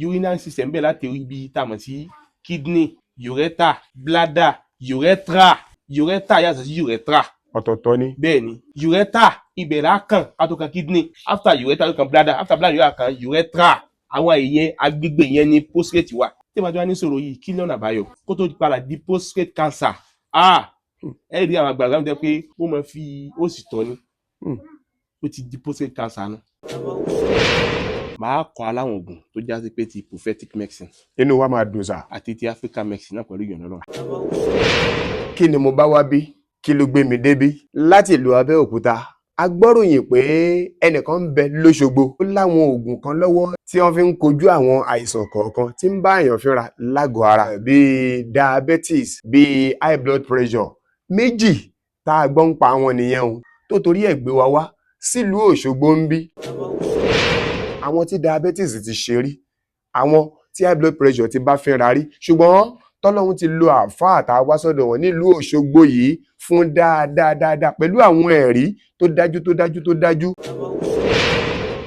urinary system bẹ́ẹ̀ láti orí ibi tá a mọ̀ sí kidney, ureter, bladder, urethra yàtọ̀ sí urethra. Ọ̀tọ̀ọ̀tọ̀ ni. Bẹ́ẹ̀ ni ureter ibẹ̀ là kàn á tó kan kidney, after ureter yóò kan bladder, after bladder yóò kan urethra. Àwọn ìyẹn agbègbè yẹn ni prostate wà. Tí wọ́n bá ní sọ̀rọ̀ yìí kí lọ́nà àbáyọ kó tó padà di prostate cancer. Ẹ rí àwọn àgbàlagbà jẹ́ pé ó máa fi ó sì tọ́ ni ó ti di prostate cancer náà. Màá kọ́ aláwọn oògùn tó já sí pé ti prophetic medicine. Inú wa máa dùn sá. Àti ti African medicine náà pẹ̀lú ìyọ̀nà náà. Kí ni mo bá wá bí? Kí ló gbé mi débí? Láti ìlú Abẹ́òkúta, a gbọ́ròyìn pé ẹnìkan ń bẹ lóṣogbo ó láwọn oògùn kan lọ́wọ́ tí wọ́n fi ń kojú àwọn àìsàn kọ̀ọ̀kan tí ń bá èèyàn fínra lágọ̀ọ́ ara bíi diabetes, bíi high blood pressure. Méjì tá a gbọ́ ń pa àwọn nìyẹn o tó torí ẹ̀ gbé wa wá sílùú Òṣogbo ń bí. Àwọn tí diabetes ti ṣe rí, àwọn tí high blood pressure ti bá fínra rí, ṣùgbọ́n tọ́lọ́hun ti lo àfáà tá a wá sọ́dọ̀ wọn nílùú Òṣogbo yìí fún dáadáa pẹ̀lú àwọn ẹ̀rí tó dájú.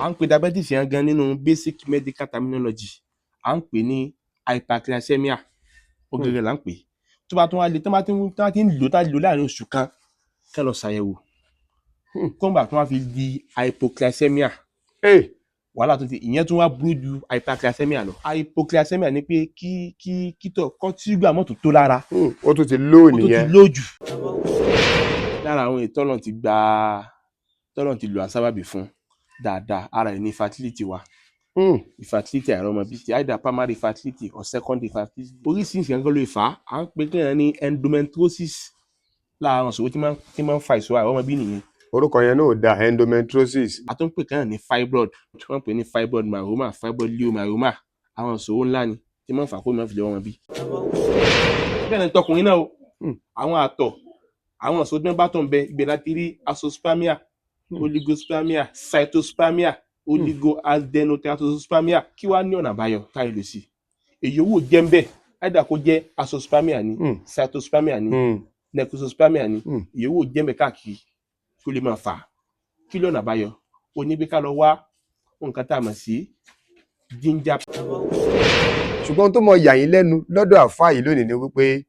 À ń pè diabetes yẹn gan nínú basic medical terminology, à ń pè ní hyperglycemia, ó gẹ́gẹ́ là ń pè. Tó bá tún wá lè tó bá ti ń lò láàrin oṣù kan ká lọ ṣàyẹ̀wò kọ́ńbà tó wá fi di hypoglycemia. Wàhálà tó ti ìyẹn tún wá burú ju hyperglycemia lọ. Hypoglycemia ni pé kítọ̀ kọ́ tí gbà mọ́tò tó lára. Ó tún ti lóò nìyẹn. Ó tún ti lóò jù. Lára àwọn ìtọ́nà ti lò àsábàbí fún dáadáa ara ẹ̀ ní fertility wa. Infertility àìrọ́mọbí, either primary fertility or secondary fertility. Oríṣiríṣi nǹkan ló fà á. À ń pè kéèyàn ní endometriosis. Lára àwọn ìṣòro tí máa ń fa ìṣòro àìrọ́mọbí nìyẹn. Orúkọ yẹn náà dá endometriosis. A tún pè kéèyàn ní fibroid. Wọ́n pè ní fibroid myoma, fibroid leiomyoma. Àwọn ìṣòro ńlá ni tí máa ń fà kó máa fi lè rọ́mọbí. Bẹ́ẹ̀ ni tọkùnrin náà o. Àwọn àtọ̀, àwọn ìṣòro tí wọ́n bá tọ̀ ń bẹ ibẹ̀ láti rí azoospermia, oligospermia, cytospermia, oligoadenoteratospermia. Kí wá ní ọ̀nà àbáyọ táyé lè sí? Èyí owó jẹ́ ń bẹ̀, either kó jẹ́ azoospermia ni, cytospermia ni, necrospermia ni, èyí owó jẹ́ ń bẹ̀ káàkiri tó lè máa fà. Kí lọ́nà àbáyọ? Ó ní bí ká lọ wá nǹkan tá a mọ̀ sí ginger. Ṣùgbọ́n tó mọ yà yín lẹ́nu lọ́dọ̀ àfáà yìí lónìí ni wípé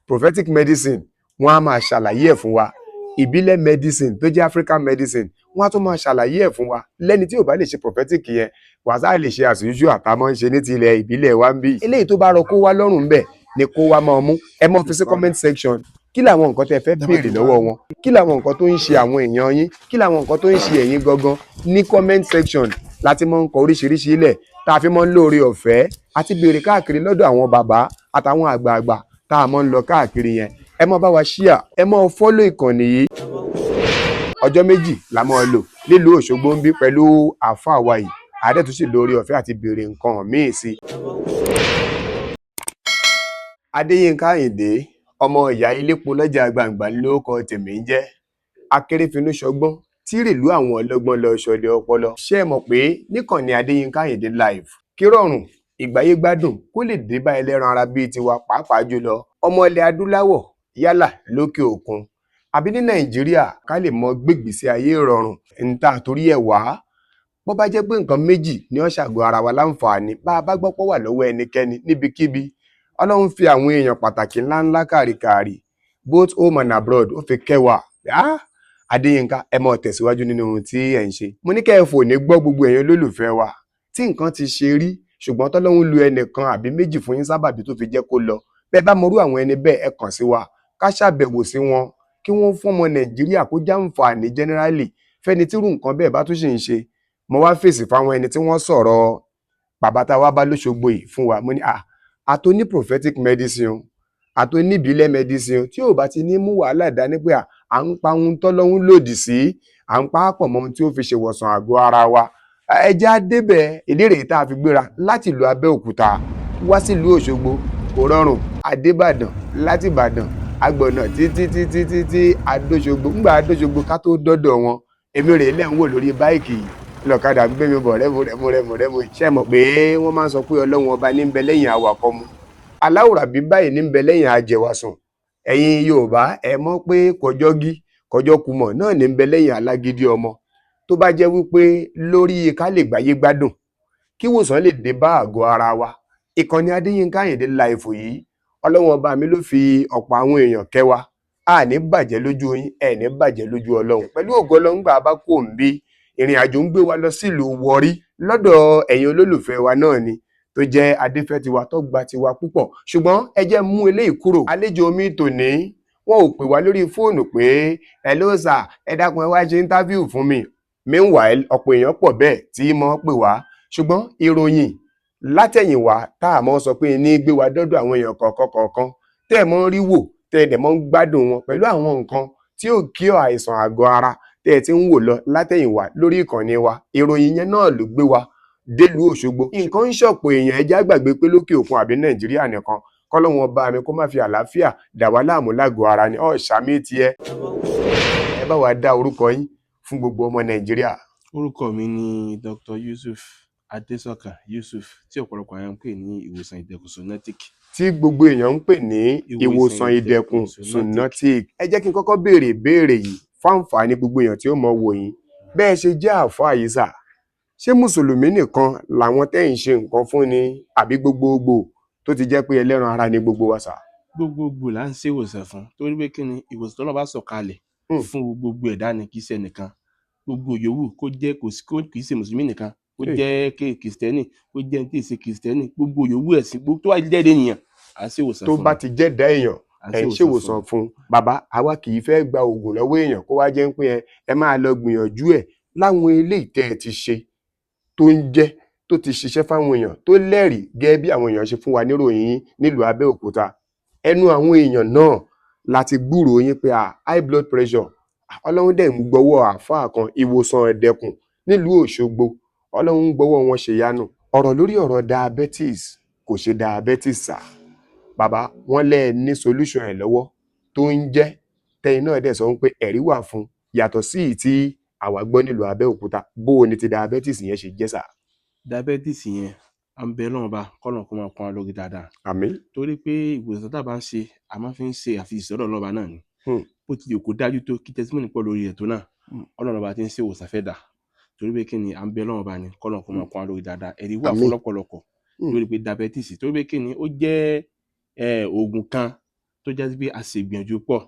prophetic medicine wọ́n á máa ṣàlàyé ẹ̀ fún wa, ìbílẹ̀ medicine tó jẹ́ African medicine wọ́n á tún máa ṣàlàyé ẹ̀ fún wa. Lẹ́ni tí ò bá lè ṣe prophetic yẹn wàsá lè ṣe àṣìṣú àtàmọ́ ń ṣe ní ti ilẹ̀ ìbílẹ̀ wa ń bí. Eléyìí tó bá rọ kó wá lọ́rùn bẹ́ẹ̀ ni kó wá máa mú. Ẹ mọ́ fi sí comment section kí làwọn nǹkan tẹ́ fẹ́ béèrè lọ́wọ́ wọn, kí làwọn nǹkan tó ń ṣe àwọn èèyàn yín, kí làwọn nǹkan tó ń ṣe ẹ̀yin gangan. Ní comment section láti mọ́ ń kọ oríṣiríṣi ilẹ̀ tá a fi mọ́ ń lóore ọ̀fẹ́ àti béèrè káàkiri lọ́dọ̀ àwọn bàbá àtàwọn àgbààgbà tá a mọ́ ń lọ káàkiri yẹn. Ẹ mọ́ bá wa share, ẹ mọ́ follow ìkànnì yìí. Ọjọ́ méjì la mọ́ lò nílùú Òṣogbo ń bí pẹ̀lú àfáà wa yìí. Àdẹ́tù sì lóore ọ̀fẹ́ àti béèrè nǹkan míì sí. Adéyínká Àyìndé, ọmọ ìyá ilépo lọ́jà gbangba lórúkọ tèmi ń jẹ́. Akérèfínú ṣọgbọ́n tí rèlú àwọn ọlọ́gbọ́n lọ ṣọlẹ̀ ọpọlọ. Ṣé ẹ mọ̀ pé níkànnì Adéyínká Àyìndé live kí rọrùn ìgbáyé gbádùn kó lè dé bá ẹlẹ́ran ara bíi tiwa pàápàá jùlọ ọmọ ilẹ̀ adúláwọ̀ yálà lókè òkun àbí ní Nàìjíríà ká lè mọ gbégbèsè ayé ìrọ̀rùn níta torí ẹ̀ wá. Bó bá jẹ́ pé nǹkan méjì ni ó ṣàgọ́ ara wa láǹfààní bá a bá gbọ́ pọ̀ wà lọ́wọ́ ẹnikẹ́ni níbikíbi. Ọlọ́run fi àwọn èèyàn pàtàkì ńláńlá káàrí both home and abroad ó fi kẹwàá. Adéyínká ẹ mọ́ tẹ̀síwájú nínú ohun tí ẹ̀ ń ṣe. Mo ní kẹ́ ẹ fò ní gbọ́ gbogbo èèyàn olólùfẹ́ wa tí nǹkan ti ṣe rí ṣùgbọ́n tọ́lọ́run lu ẹnìkan àbí méjì fún yín sábàbí tó fi jẹ́ kó lọ. Bẹ́ẹ̀ bá mọrú àwọn ẹni bẹ́ẹ̀ ẹ kàn sí wa ká ṣàbẹ̀wò sí wọn kí wọ́n fún ọmọ Nàìjíríà kó jàǹfààní generally fẹ́ni tírú nǹkan bẹ́ẹ̀ bá tún ṣì ń ṣe. Mo wá fèsì fáwọn ẹni tí wọ́n sọ̀rọ̀ bàbá tá a wá bá lóṣogbo yìí fún wa. Mo ní àtó ní prophetic medicine àtó ní ìbílẹ̀ medicine tí ò bá ti ní mú wàhálà dání pé à ń pa ohun tọ́lọ́hun lòdì sí, à ń pa á pọ̀ mọ́ ohun tí ó fi ṣèwòsàn àgọ́ ara wa. Ẹja débẹ̀ ìdírè tá a fi gbéra láti ìlú Abẹ́òkúta wá sílùú Òṣogbo kò rọrùn. Adébàdàn láti Ìbàdàn agbọ̀nà títí Adóṣogbo. Ńgbà Adóṣogbo ká tó dọ́dọ̀ wọn èmi rè lẹ́ ń wò lórí báìkì yìí lọ́kadà gbé mi bọ̀ rẹ́mú. Ṣé mọ̀ pé wọ́n máa ń sọ pé Ọlọ́run ọba ní ń bẹ lẹ́yìn awakọ̀ mu, aláwòrán bí báyìí ní ń bẹ lẹ́yìn ajẹwàsùn. Ẹ̀yin Yorùbá ẹ mọ̀ pé kọjọ́ kumọ̀ náà ní ń bẹ lẹ́yìn alágídí ọmọ. Tó bá jẹ́ wípé lórí ká lè gbáyé gbádùn kí ìwòsàn lè dé bá àgọ́ ara wa. Ìkànnì Adéyínká Àyìndé Live yìí, Ọlọ́run ọba mi ló fi ọ̀pọ̀ àwọn èèyàn kẹ́ wa. A ní bàjẹ́ lójú yín, ẹ ní bàjẹ́ lójú Ọlọ́run. Pẹ̀lú ògo Ọlọ́run gbà bá kò ń bí ìrìn àjò ń gbé wa lọ sílùú Warri lọ́dọ̀ ẹ̀yin olólùfẹ́ wa náà ni tó jẹ́ adéfẹ́ tiwa tó gba tiwa púpọ̀. Ṣùgbọ́n ẹ jẹ́ mú eléyìí kúrò. Àlejò mi tòní wọn ò pè wá lórí fóònù pé hello sir, ẹ dákun ẹ wá ṣe interview fún mi. Meanwhile ọ̀pọ̀ èèyàn pọ̀ bẹ́ẹ̀ tí mo pè wá. Ṣùgbọ́n ìròyìn látẹ̀yìnwá tá a mọ̀ sọ pé ní gbé wa dọ́dọ̀ àwọn èèyàn kọ̀ọ̀kan tẹ́ ẹ̀ mọ́ rí wò tẹ́ ẹ̀ dẹ̀ mọ́ ń gbádùn wọn pẹ̀lú àwọn nǹkan tí ó kí àìsàn àgọ́ ara tẹ́ ẹ ti ń wò lọ látẹ̀yìnwá lórí ìkànnì wa. Ìròyìn yẹn náà ló gbé wa délùú Òṣogbo. Nǹkan ń ṣọ̀pọ̀ èèyàn, ẹjẹ́ àgbàgbé pé lókè òkun àbí Nàìjíríà nìkan kọ́lọ́hun ọba mi kó má fi àlàáfíà dà wá láàmú lágọ̀ọ́ ara ni. Ṣàmì tiẹ̀ ẹ bá wa dá orúkọ yín fún gbogbo ọmọ Nàìjíríà. Orúkọ mi ni Dr. Yusuf Adesokan Yusuf tí ọ̀pọ̀lọpọ̀ àwọn ń pè ní ìwòsàn ìdẹ̀kùn sonatic. Tí gbogbo èèyàn ń pè ní ìwòsàn ìdẹ̀kùn sonatic. Ẹ jẹ́ kí n kọ́kọ́ béèrè ìbéèrè yìí fáǹfààní gbogbo èèyàn tí ó mọ wò yín. Bẹ́ẹ̀ ṣe jẹ́ àáfàá yìí sà, ṣé mùsùlùmí nìkan làwọn tẹ́ ń ṣe nǹkan fún ni àbí gbogbogbò tó ti jẹ́ pé ẹlẹ́ran ara ni gbogbo wa sà? Gbogbogbò là ń ṣe ìwòsàn fún, torí pé kí ni ìwòsàn tó náà bá sọ̀kalẹ̀ fún gbogbo ẹ̀dá ni kì í ṣe nìkan. Gbogbo yòówù kó jẹ́ kì í ṣe mùsùlùmí nìkan, kó jẹ́ kìrìsìtẹ́nì, kó jẹ́ tí ì ṣe kìrìsìtẹ́nì, gbogbo yòówù ẹ̀sìn gbogbo tó wà jẹ́ ènìyàn à ń ṣe ìwòsàn fún. Tó bá ti jẹ́ dá èèyàn ẹ̀ ń ṣe ìwòsàn fún. Bàbá àwa kì í fẹ́ gba oògùn lọ́wọ́ èèyàn kó wá jẹ́ pé ẹ máa lọ gbìyànjú ẹ̀ láwọn eléyìí tẹ́ ẹ ti ṣe tó ń jẹ́ tó ti ṣiṣẹ́ fáwọn èèyàn tó lẹ́rìí gẹ́gẹ́ bí àwọn èèyàn ṣe fún wa níròyìn nílùú Abẹ́òkúta. Ẹnu àwọn èèyàn náà láti gbúròó yín pé high blood pressure Ọlọ́run dẹ̀ ń gbọ́wọ́ àáfàá kan ìwòsàn ẹ̀dẹ̀kùn nílùú Òṣogbo, Ọlọ́run ń gbọ́wọ́ wọn ṣe yánu. Ọ̀rọ̀ lórí ọ̀rọ̀ diabetes kò ṣe diabetes sà. Bàbá wọn lẹ́ ní solution ẹ̀ lọ́wọ́ tó ń jẹ́ tẹ́yìn náà dẹ̀ sọ pé ẹ̀rí wà fún yàtọ̀ sí tí àwa gbọ́ nílùú Abẹ́òkúta. Bó o ní ti diabetes yẹn ṣe jẹ́ sà? Diabetes yẹn à ń bẹ lọ́wọ́ bá kọ́nà kó máa pọn lórí dáadáa. Àmín. Torí pé ìwòsàn tá a bá ń ṣe a máa fi ń ṣe àfihàn sọ́dọ̀ lọ́ba náà ni. Bó ti yòókù dájú tó kí tẹsímọ́nì pọ̀ lórí ètò náà Ọlọ́run ọba ti ń ṣe ìwòsàn fẹ́ dà. Torí pé kí ni à ń bẹ lọ́wọ́ bá ní kọ́nà kó máa pọn lórí dáadáa. Ẹ̀rí wà fún lọ́pọ̀lọpọ̀ lórí pé diabetes, torí pé kí ni ó jẹ́ oògùn kan tó jẹ́ pé a ṣe ìgbìyànjú pọ̀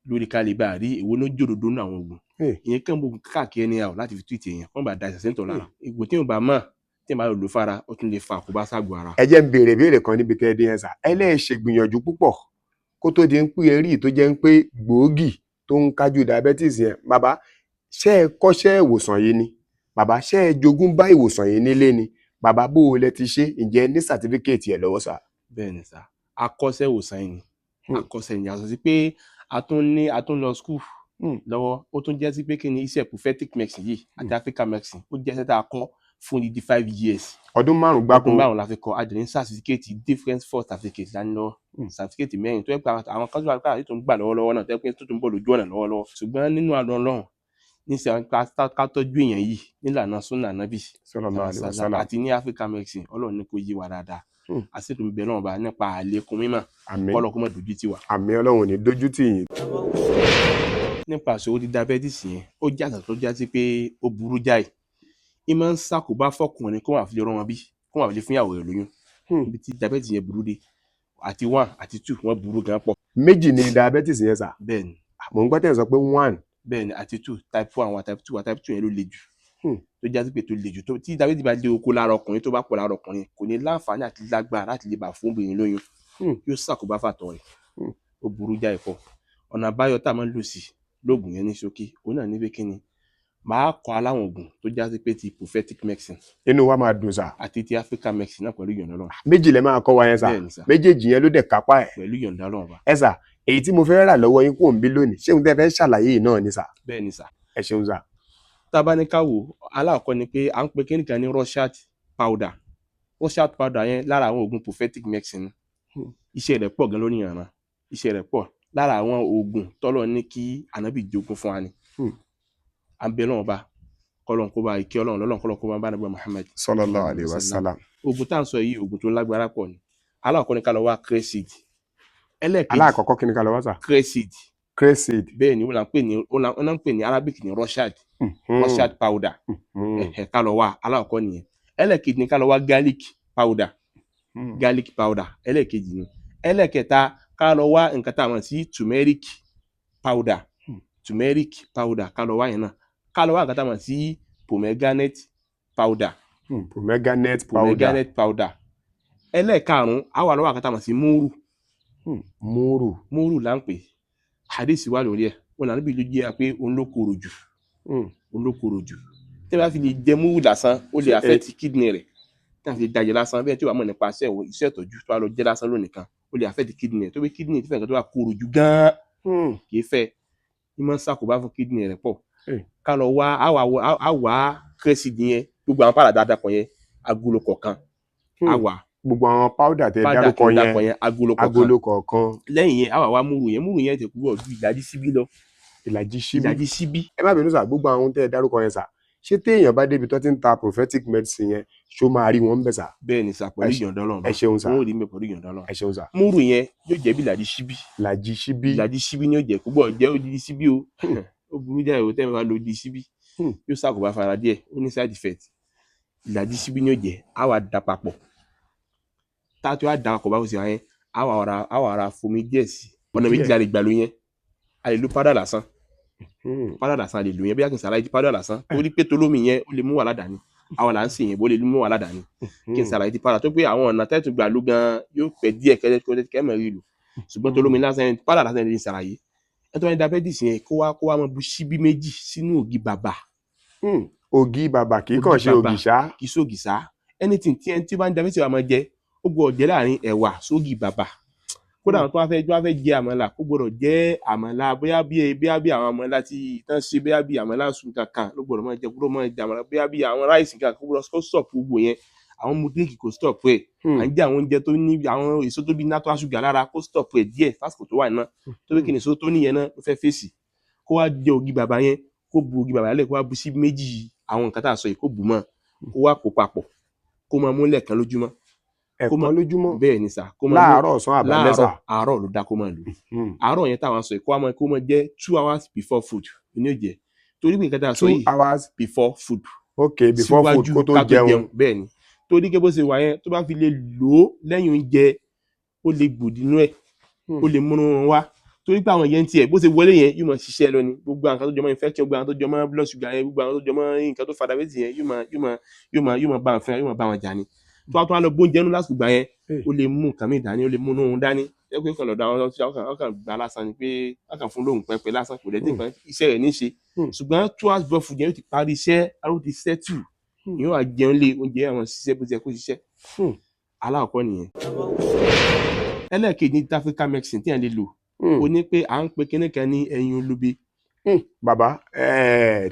lórí kálíbà rí èwo ló jòdòdó ní àwọn oògùn. Ìyẹn kàn gbogbo káàkiri ẹni àwọn láti fi túwìtì èèyàn wọ́n bá da ìṣẹ̀ṣẹ̀ ń tọ̀ lára. Ìgbò tí ò bá mọ̀ tí màá lò fara ó tún lè fa àkóbá ságọ́ ara. Ẹ jẹ́ ń béèrè ìbéèrè kan níbi tẹ́ ẹ dé yẹn sà. Ẹ lè ṣe gbìyànjú púpọ̀ kó tó di ń pín erí tó jẹ́ ń pé gbòógì tó ń kájú diabetes yẹn. Bàbá ṣé ẹ kọ́ṣẹ́ ìwòsàn yìí ni? Bàbá ṣé ẹ jogún bá ìwòsàn yìí nílé ni? Bàbá bó o lẹ ti ṣe, ǹjẹ́ ní sàtífíkẹ́ẹ̀tì ẹ̀ lọ́wọ́ sà? Bẹ́ẹ̀ ni sà, akọ́ṣẹ́ ìwòsàn yìí ni. Akọ́ṣẹ́ ìyẹn yàtọ̀ sí pé a tún lọ skul lọ́wọ́, ó tún jẹ́ sí pé kí ni iṣẹ́ prophetic medicine yìí àti African medicine ó jẹ́ sẹ́ta akọ́ fún di 5 years. Ọdún 5 gbáko. Ọdún 5 la fi kọ́ adìrín certificate different for certificate dání lọ certificate mẹ́rin tó yẹ pé àwọn kan tó wà káàkiri tó ń gbà lọ́wọ́lọ́wọ́ náà tó yẹ pé tó tún bọ̀ lójú ọ̀nà lọ́wọ́lọ́wọ́. Ṣùgbọ́n nínú àlọ́ Ọlọ́run níṣẹ́ ká tọ́jú èèyàn yìí nílànà súnà nábì àti ní African medicine Ọlọ́run ní kó yé wa dáadáa. Àṣìtò ń bẹ náà bá nípa àlékún mímọ̀ Ọlọ́run kó má dojú tì wá. Àmín. Ọlọ́run ní dojú tì yín. Nípa ìṣòro ti diabetes yẹn ó jẹ́ àṣà tó já sí pé ó burú jáì. Ìmọ̀ ń ṣàkóbá fọkùnrin kó wà fi lè rán wọn bí kó wà fi lè fún ìyàwó rẹ̀ lóyún. Ibi tí diabetes yẹn burú dé àti 1 àti 2 wọ́n burú gan pọ̀. Méjì ni diabetes yẹn sà. Bẹ́ẹ̀ni. Mo ń gbọ́ tẹ́ sọ pé 1. Bẹ́ẹ̀ni àti 2 type 1 wa type 2 wa type 2 yẹn ló le jù. Tó já sí pé tó le jù tí diabetes bá dé oko lára ọkùnrin tó bá pọ̀ lára ọkùnrin kò ní láǹfààní àti lágbára láti lè bá fún obìnrin lóyún. Yóò ṣàkóbá fàtọ̀ rẹ̀. Ó burú jáì pọ̀. Ọ̀nà àbáyọ tá a máa ń lò sí lóògùn yẹn ní ṣókí òun náà ní pé kí ni màá kọ́ aláwọn oògùn tó já sí pé ti prophetic medicine. Inú wa máa dùn sà. Àti ti African medicine náà pẹ̀lú ìyọ̀ǹda Ọlọ́run. Méjì lẹ máa kọ́ wa yẹn sà. Méjèèjì yẹn ló dẹ̀ kápá ẹ̀. Pẹ̀lú ìyọ̀ǹda Ọlọ́run wa. Ẹ sà èyí tí mo fẹ́ rà lọ́wọ́ yín kò ń bí lónìí ṣé ohun tẹ́ fẹ́ ṣàlàyé yìí náà ni sà? Bẹ́ẹ̀ ni sà. Ẹ ṣeun sà. Tá a bá ní ká wò aláàkọ́ ni pé à ń pe kíníkan ní Rushat powder. Rushat powder yẹn lára àwọn oògùn prophetic medicine. Iṣẹ́ rẹ̀ pọ̀ gan lórí ìrànà. Iṣẹ́ rẹ̀ pọ̀ lára àwọn oògùn tọ́lọ̀ ní kí ànábì jogún fún wa ni. À ń bẹ lọ́wọ́ bá kọ́lọ́n kó bá ìkẹ́ Ọlọ́run lọ́lọ́run kọ́lọ́n kó bá nàbí Muhammad sallallahu alaihi wasallam. Oògùn tá à ń sọ yìí oògùn tó lágbára pọ̀ ni. Aláàkọ́ ni ká lọ wá crayseed. Aláàkọ́kọ́ kí ni ká lọ wá sà? Crayseed. Crayseed. Bẹ́ẹ̀ ni wọ́n ń pè ní Arabic ní Rushat powder. Ká lọ wá aláàkọ́ nìyẹn. ẹlẹ́ẹ̀kejì ni ká lọ wá garlic powder ẹlẹ́ẹ̀kejì ni. ẹlẹ́ẹ̀kẹta ká lọ wá nǹkan tá a mọ̀ sí turmeric powder ká lọ wá yẹn náà. ká lọ wá nǹkan tá a mọ̀ sí pomegranate powder ẹlẹ́ẹ̀karùn-ún á wà lọ́wọ́ nǹkan tá a mọ̀ sí múrù là ń pè. hadith wà lórí ẹ̀ wọn là níbi ìlú jẹ́ pé òun ló korò jù tí wọ́n bá fi lè jẹ múrù lásán ó lè affect kidney rẹ̀ tí wọ́n fi lè dajẹ lásán bẹ́ẹ̀ tí wọ́n bá mọ̀ nípa iṣẹ́ ìtọ́jú tó wà lọ jẹ́ lásán lónìí kan ó lè affect kidney rẹ̀ tó bí kidney tí fẹ́ nǹkan tó wà korò jù gan-an kì í fẹ́ ní máa ń ṣàkóbá fún kidney rẹ̀ pọ̀. ká lọ wá á wá kérésìdì yẹn gbogbo àwọn pàdà dáadáa kan yẹn agolo kọ̀ọ̀kan á wà gbogbo àwọn powder tẹ dárúkọ yẹn agolo kọ̀ọ̀kan. lẹ́yìn yẹn á wà wá múrù yẹn ti kúrò ju ìdajì síbí lọ. ìlàjì síbí. ẹ má bínú sà gbogbo àwọn tẹ dárúkọ yẹn sà ṣé téèyàn bá débi tó ti ń ta prophetic medicine yẹn ṣó máa rí wọn bẹ̀ sà. bẹ́ẹ̀ ni sà pẹ̀lú ìyọ̀ǹda Ọlọ́run. ẹ ṣeun sà. wọn ò rí mi pẹ̀lú ìyọ̀ǹda Ọlọ́run. ẹ ṣeun sà. múrù yẹn yóò jẹ́ bí ìlàjì síbí ni yóò jẹ́ púpọ̀ jẹ́ odidi síbí o ó burú jáde o tẹ́ mi wá lo odidi síbí yóò ṣàkóbá fara díẹ̀ ó ní side effect. ìlàjì síbí ni yóò jẹ́ á wà dà papọ̀ táàtì wá dà papọ̀ báwo sì wá yẹn á wà ara fomi díẹ̀ sí ọ̀nà méjì la lè gbà ló yẹn a lè lo powder lásán a lè lo yẹn bí a kì í ṣàlàyé powder lásán torí pé tolómi yẹn ó lè mú wàhálà dání àwọn là ń sè yẹn bó lè mú wàhálà dání kí n ṣàlàyé ti powder tó pé àwọn ọ̀nà tẹ́tù gbà ló gan yóò pẹ́ díẹ̀ kẹ́mẹ̀ rí lò ṣùgbọ́n tolómi lásán powder lásán lè ṣàlàyé ẹ tó wá ní diabetes yẹn kó wá mọ bu síbí méjì sínú ògì bàbà. ògì bàbà kì í kàn ṣe ògì ṣá. kì í ṣògì ṣá anything tí ẹni tí bá ń diabetes wa máa jẹ ó gbọ́dọ̀ jẹ láàrin ẹ̀wà sógì bàbà kódà àwọn tó wá fẹ́ jẹ àmàlà kó gbọ́dọ̀ jẹ àmàlà bóyá bí àwọn àmàlà tí tán ṣe bóyá bí àmàlà sùn kankan ló gbọ́dọ̀ máa jẹ kó máa jẹ àmàlà bóyá bí àwọn ráìsì kankan kó gbọ́dọ̀ stop gbogbo yẹn àwọn mu drink kò stop ẹ̀ à ń jẹ àwọn oúnjẹ tó ní àwọn èso tó bí natural sugar lára kó stop ẹ̀ díẹ̀ fásitì tó wà náà tó bí kí ni èso tó níyẹn náà ló fẹ́ fèsì kó wá jẹ ògì bàbà yẹn kó bu ògì bàbà yẹn kó wá bu sí méjì àwọn nǹkan tá a sọ yìí kó bù mọ́ kó wá kó papọ̀ kó máa mú lẹ́ẹ̀kan lójúmọ́. ẹ̀kan lójúmọ́ bẹ́ẹ̀ ni sà. láàárọ̀ ọ̀sán àbálẹ́ sà. àárọ̀ ló dá kó máa lò. àárọ̀ yẹn táwọn sọ yìí kó máa jẹ́ 2 hours before food ní ó jẹ́ torí pé nǹkan tá a sọ yìí 2 hours before food. ok before food kó tó jẹun. bẹ́ẹ̀ ni torí kí bó ṣe wà yẹn tó bá fi lè lò ó lẹ́yìn oúnjẹ ó lè gbòdì inú ẹ̀ ó lè múnú wọn wá torí pé àwọn yẹn tiẹ̀ bó ṣe wọlé yẹn yóò máa ṣiṣẹ́ lọ ni gbogbo àwọn nǹkan tó jọmọ́ infection gbogbo àwọn tó jọmọ́ blood sugar yẹn gbogbo àwọn tó jọmọ́ nǹkan tó fa diabetes yẹn yóò máa bá wọn fẹ́ yóò máa bá wọn jà ni tó wá lọ bóúnjẹ nínú lásìkò gbà yẹn ó lè mú nǹkan mi dání ó lè mú ohun dání ẹ pé kàn lọ́dọ̀ àwọn ọkàn gbà lásán ni pé ọkàn fún lóhùn pẹpẹ lásán kò lẹ́tí nǹkan iṣẹ́ rẹ̀ ní ṣe ṣùgbọ́n 2 hours before food yẹn yóò ti parí iṣẹ́ aró ti settle yóò wá jẹun lé oúnjẹ àwọn ṣiṣẹ́ bó ti yẹ kó ṣiṣẹ́ aláàkọ́ nìyẹn. ẹlẹ́ẹ̀kejì ní African medicine tí a lè lò ó ní pé à ń pe kíní kan ní ẹyin olóbe. bàbá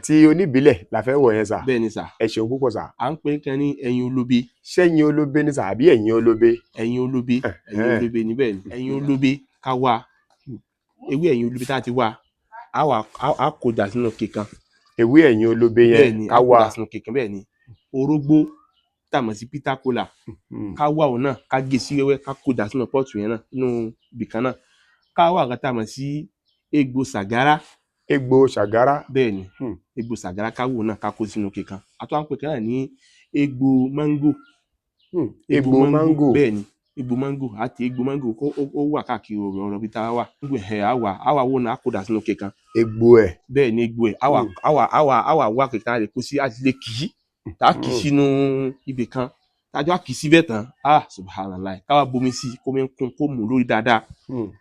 tí oníbílẹ̀ la fẹ́ wọ̀ yẹn sà. bẹ́ẹ̀ ni sà. ẹ ṣeun púpọ̀ sà. à ń pe kan ní ẹyin olóbe. ṣẹ́yin olóbe ni sà àbí ẹ̀yin olóbe. ẹyin olóbe ni bẹ́ẹ̀ ni ẹyin olóbe ká wá ewé ẹyin olóbe tá a ti wá a kó dà sínú kíkan. ewé ẹyin olóbe yẹn ká wá a kó dà sínú kíkan bẹ́ẹ̀ ni orógbó tàmọ̀ sí peter kola ká wá òun náà ká gé sí wẹ́wẹ́ ká kó dà sínú pọ́ọ̀tù yẹn náà nínú ibìkan náà ká wá nǹkan tàmọ̀ sí egbò sàgárá. bẹ́ẹ̀ ni egbò sàgárá ká wò náà ká kó sínú kíkan àtọ́ à ń pè kan náà ní egbò mángò. egbò mángò bẹ́ẹ̀ ni egbò mángò àti egbò mángò ó wà káàkiri ọ̀rọ̀ bí tá a wà àwa wò náà á kó dà sínú kíkan. egbò ẹ̀. bẹ́ẹ̀ ni egbò ẹ̀ àwa wá kíkan àlè kó sí àtìlẹ́ kìí tá a kì í sínú ibì kan tájọ́ a kì í síbẹ̀ tán subhanallah káwa bomi sí kó mi kún kó mú lórí dáadáa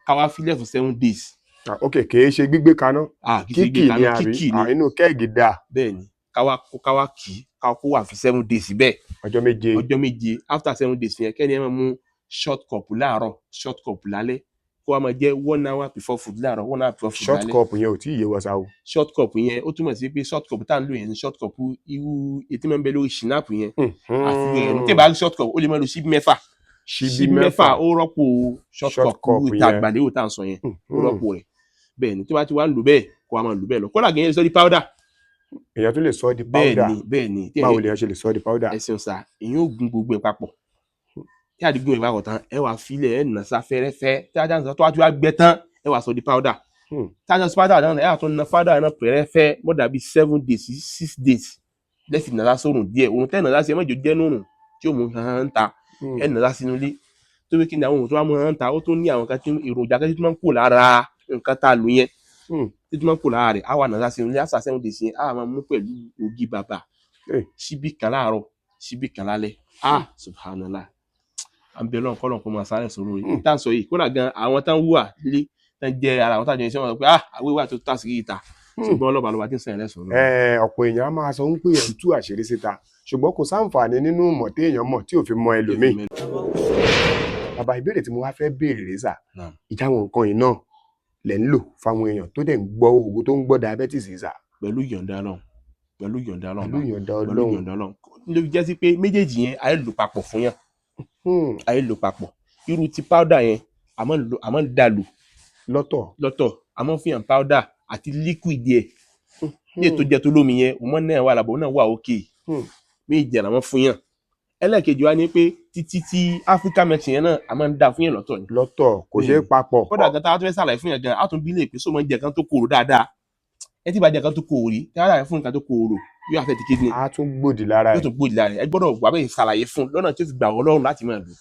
káwa filẹ̀ fún 7 days. ok kìí ṣe gbígbé kaná kíkì ni àbí inú kẹ́ẹ̀gì dáa. bẹ́ẹ̀ ni káwa kì í káwa kó wà fún 7 days bẹ́ẹ̀. ọjọ́ méje after 7 days yẹn kẹ́ni ẹ máa mú short cup láàárọ̀ short cup lálẹ́ kó wa máa jẹ́ 1 hour before food láàárọ̀ 1 hour before food lálẹ́. short cup yẹn ò tí ì yé wa sa o. short cup yẹn ó túmọ̀ sí pé short cup tá à ń lò yẹn short cup irú etí máa ń bẹ lórí ṣìnáàp yẹn àfihàn yẹn tí ì bá rí short cup ó lè máa lo ṣíbí mẹ́fà ṣíbí mẹ́fà ó rọ́pò short cup ìta àgbàlẹ́wò tá à ń sọ yẹn ó rọ́pò rẹ̀ bẹ́ẹ̀ ni tí wọ́n ti wá ń lò bẹ́ẹ̀ kó wa máa lò bẹ́ẹ̀ lọ kó làgẹ́ yẹn sọ di powder. èèyàn tún lè sọ di powder bẹ́ẹ̀ ni báwo lèèyàn ṣe lè sọ di powder. ẹ ṣeun sá èèyàn ò gun gbogbo ẹ̀ papọ̀ tí àdìgún ẹ̀ bá kọ̀ tán ẹ wà filẹ̀ ẹ̀ nà sá fẹ́rẹ́fẹ́ tí ajá ń sọ tó wá ti wá gbẹ tán ẹ wà sọ di powder. tí ajá ń sọ powder náà ẹ wà tó na powder náà pẹ̀rẹ́fẹ́ mọ́ dàbí 7 days sí 6 days lẹ́sìn nàlá sórùn díẹ̀ òun tẹ́ nàlá sí ẹ mọ́jọ jẹ́ nùrùn tí ó mú hàn ń ta ẹ nàlá sínú ilé tó wí kí ni àwọn òun tó wá mú hàn ń ta ó tún ní àwọn kan tí èròjà kan tí máa ń kó lára nǹkan tá a lò yẹn tí máa ń kó lára rẹ̀ á wà nàlá sínú ilé àṣà sẹ́wọ̀n dè sí á máa mú pẹ̀lú ògì bàbà síbí kan láàárọ̀ síbí kan lálẹ́ subhanallah àbí Ọlọ́run kọ́lọ́run kó máa sáré sọ̀rọ̀ yìí tá à ń sọ yìí kódà gan àwọn tá ń wúwà lé tá ń jẹ ara àwọn tá à ń jẹ iṣẹ́ wọn sọ pé àwíwá tó tà sí ìta ṣùgbọ́n ọlọ́ba lọ́ba tí ń sẹ́yìn lẹ́sùn lọ́wọ́. ọ̀pọ̀ èèyàn á máa sọ ń pè ẹ̀ tú àṣírí síta ṣùgbọ́n kò sáǹfààní nínú mọ̀ tí èèyàn mọ̀ tí ò fi mọ ẹlòmíì. bàbá ìbéèrè tí mo wá fẹ́ béèrè rèé sà ìjà àwọn nǹkan yìí náà lẹ̀ ń lò fáwọn èèyàn tó dẹ̀ ń gbọ́ oògùn tó ń gbọ́ diabetes sà. pẹ̀lú ìyọ̀ǹda Ọlọ́run pẹ̀lú ìyọ̀ǹda Ọlọ́run pẹ̀lú ìyọ̀ǹda Ọlọ́run ló fi jẹ́ sí pé méjèèjì yẹn àyè lò papọ̀ fún yàn àyè lò papọ̀ irú ti powder yẹn àmọ́ ń dà lò lọ́tọ̀ àmọ́ fi hàn powder àti liquid yẹ ní ètò jẹ́ tó lómi yẹn òun náà wà lábọ̀ náà wà òkè méjì jẹ́ làwọn fún yàn ẹlẹ́ẹ̀kejì wa ni pé títí tí Africa medicine yẹn náà àmọ́ ń dà fún yàn lọ́tọ̀ ni kò ṣeé papọ̀ kódà gan tá a tó fẹ́ sàlàyé fún yàn gan a tún bí lè pé sómọ jẹ kan tó korò dáadáa ẹ tí bá jẹ kan tó korò rí tí wọ́n dà fún nǹkan tó korò yóò àfẹ́ ti kidney a tún gbòdì lára yóò tún gbòdì lára ẹ gbọ́dọ̀ wà bẹ́ẹ̀ sàlàyé fún lọ́nà tí ó fi gbà wọ́n lọ́rùn láti máa lò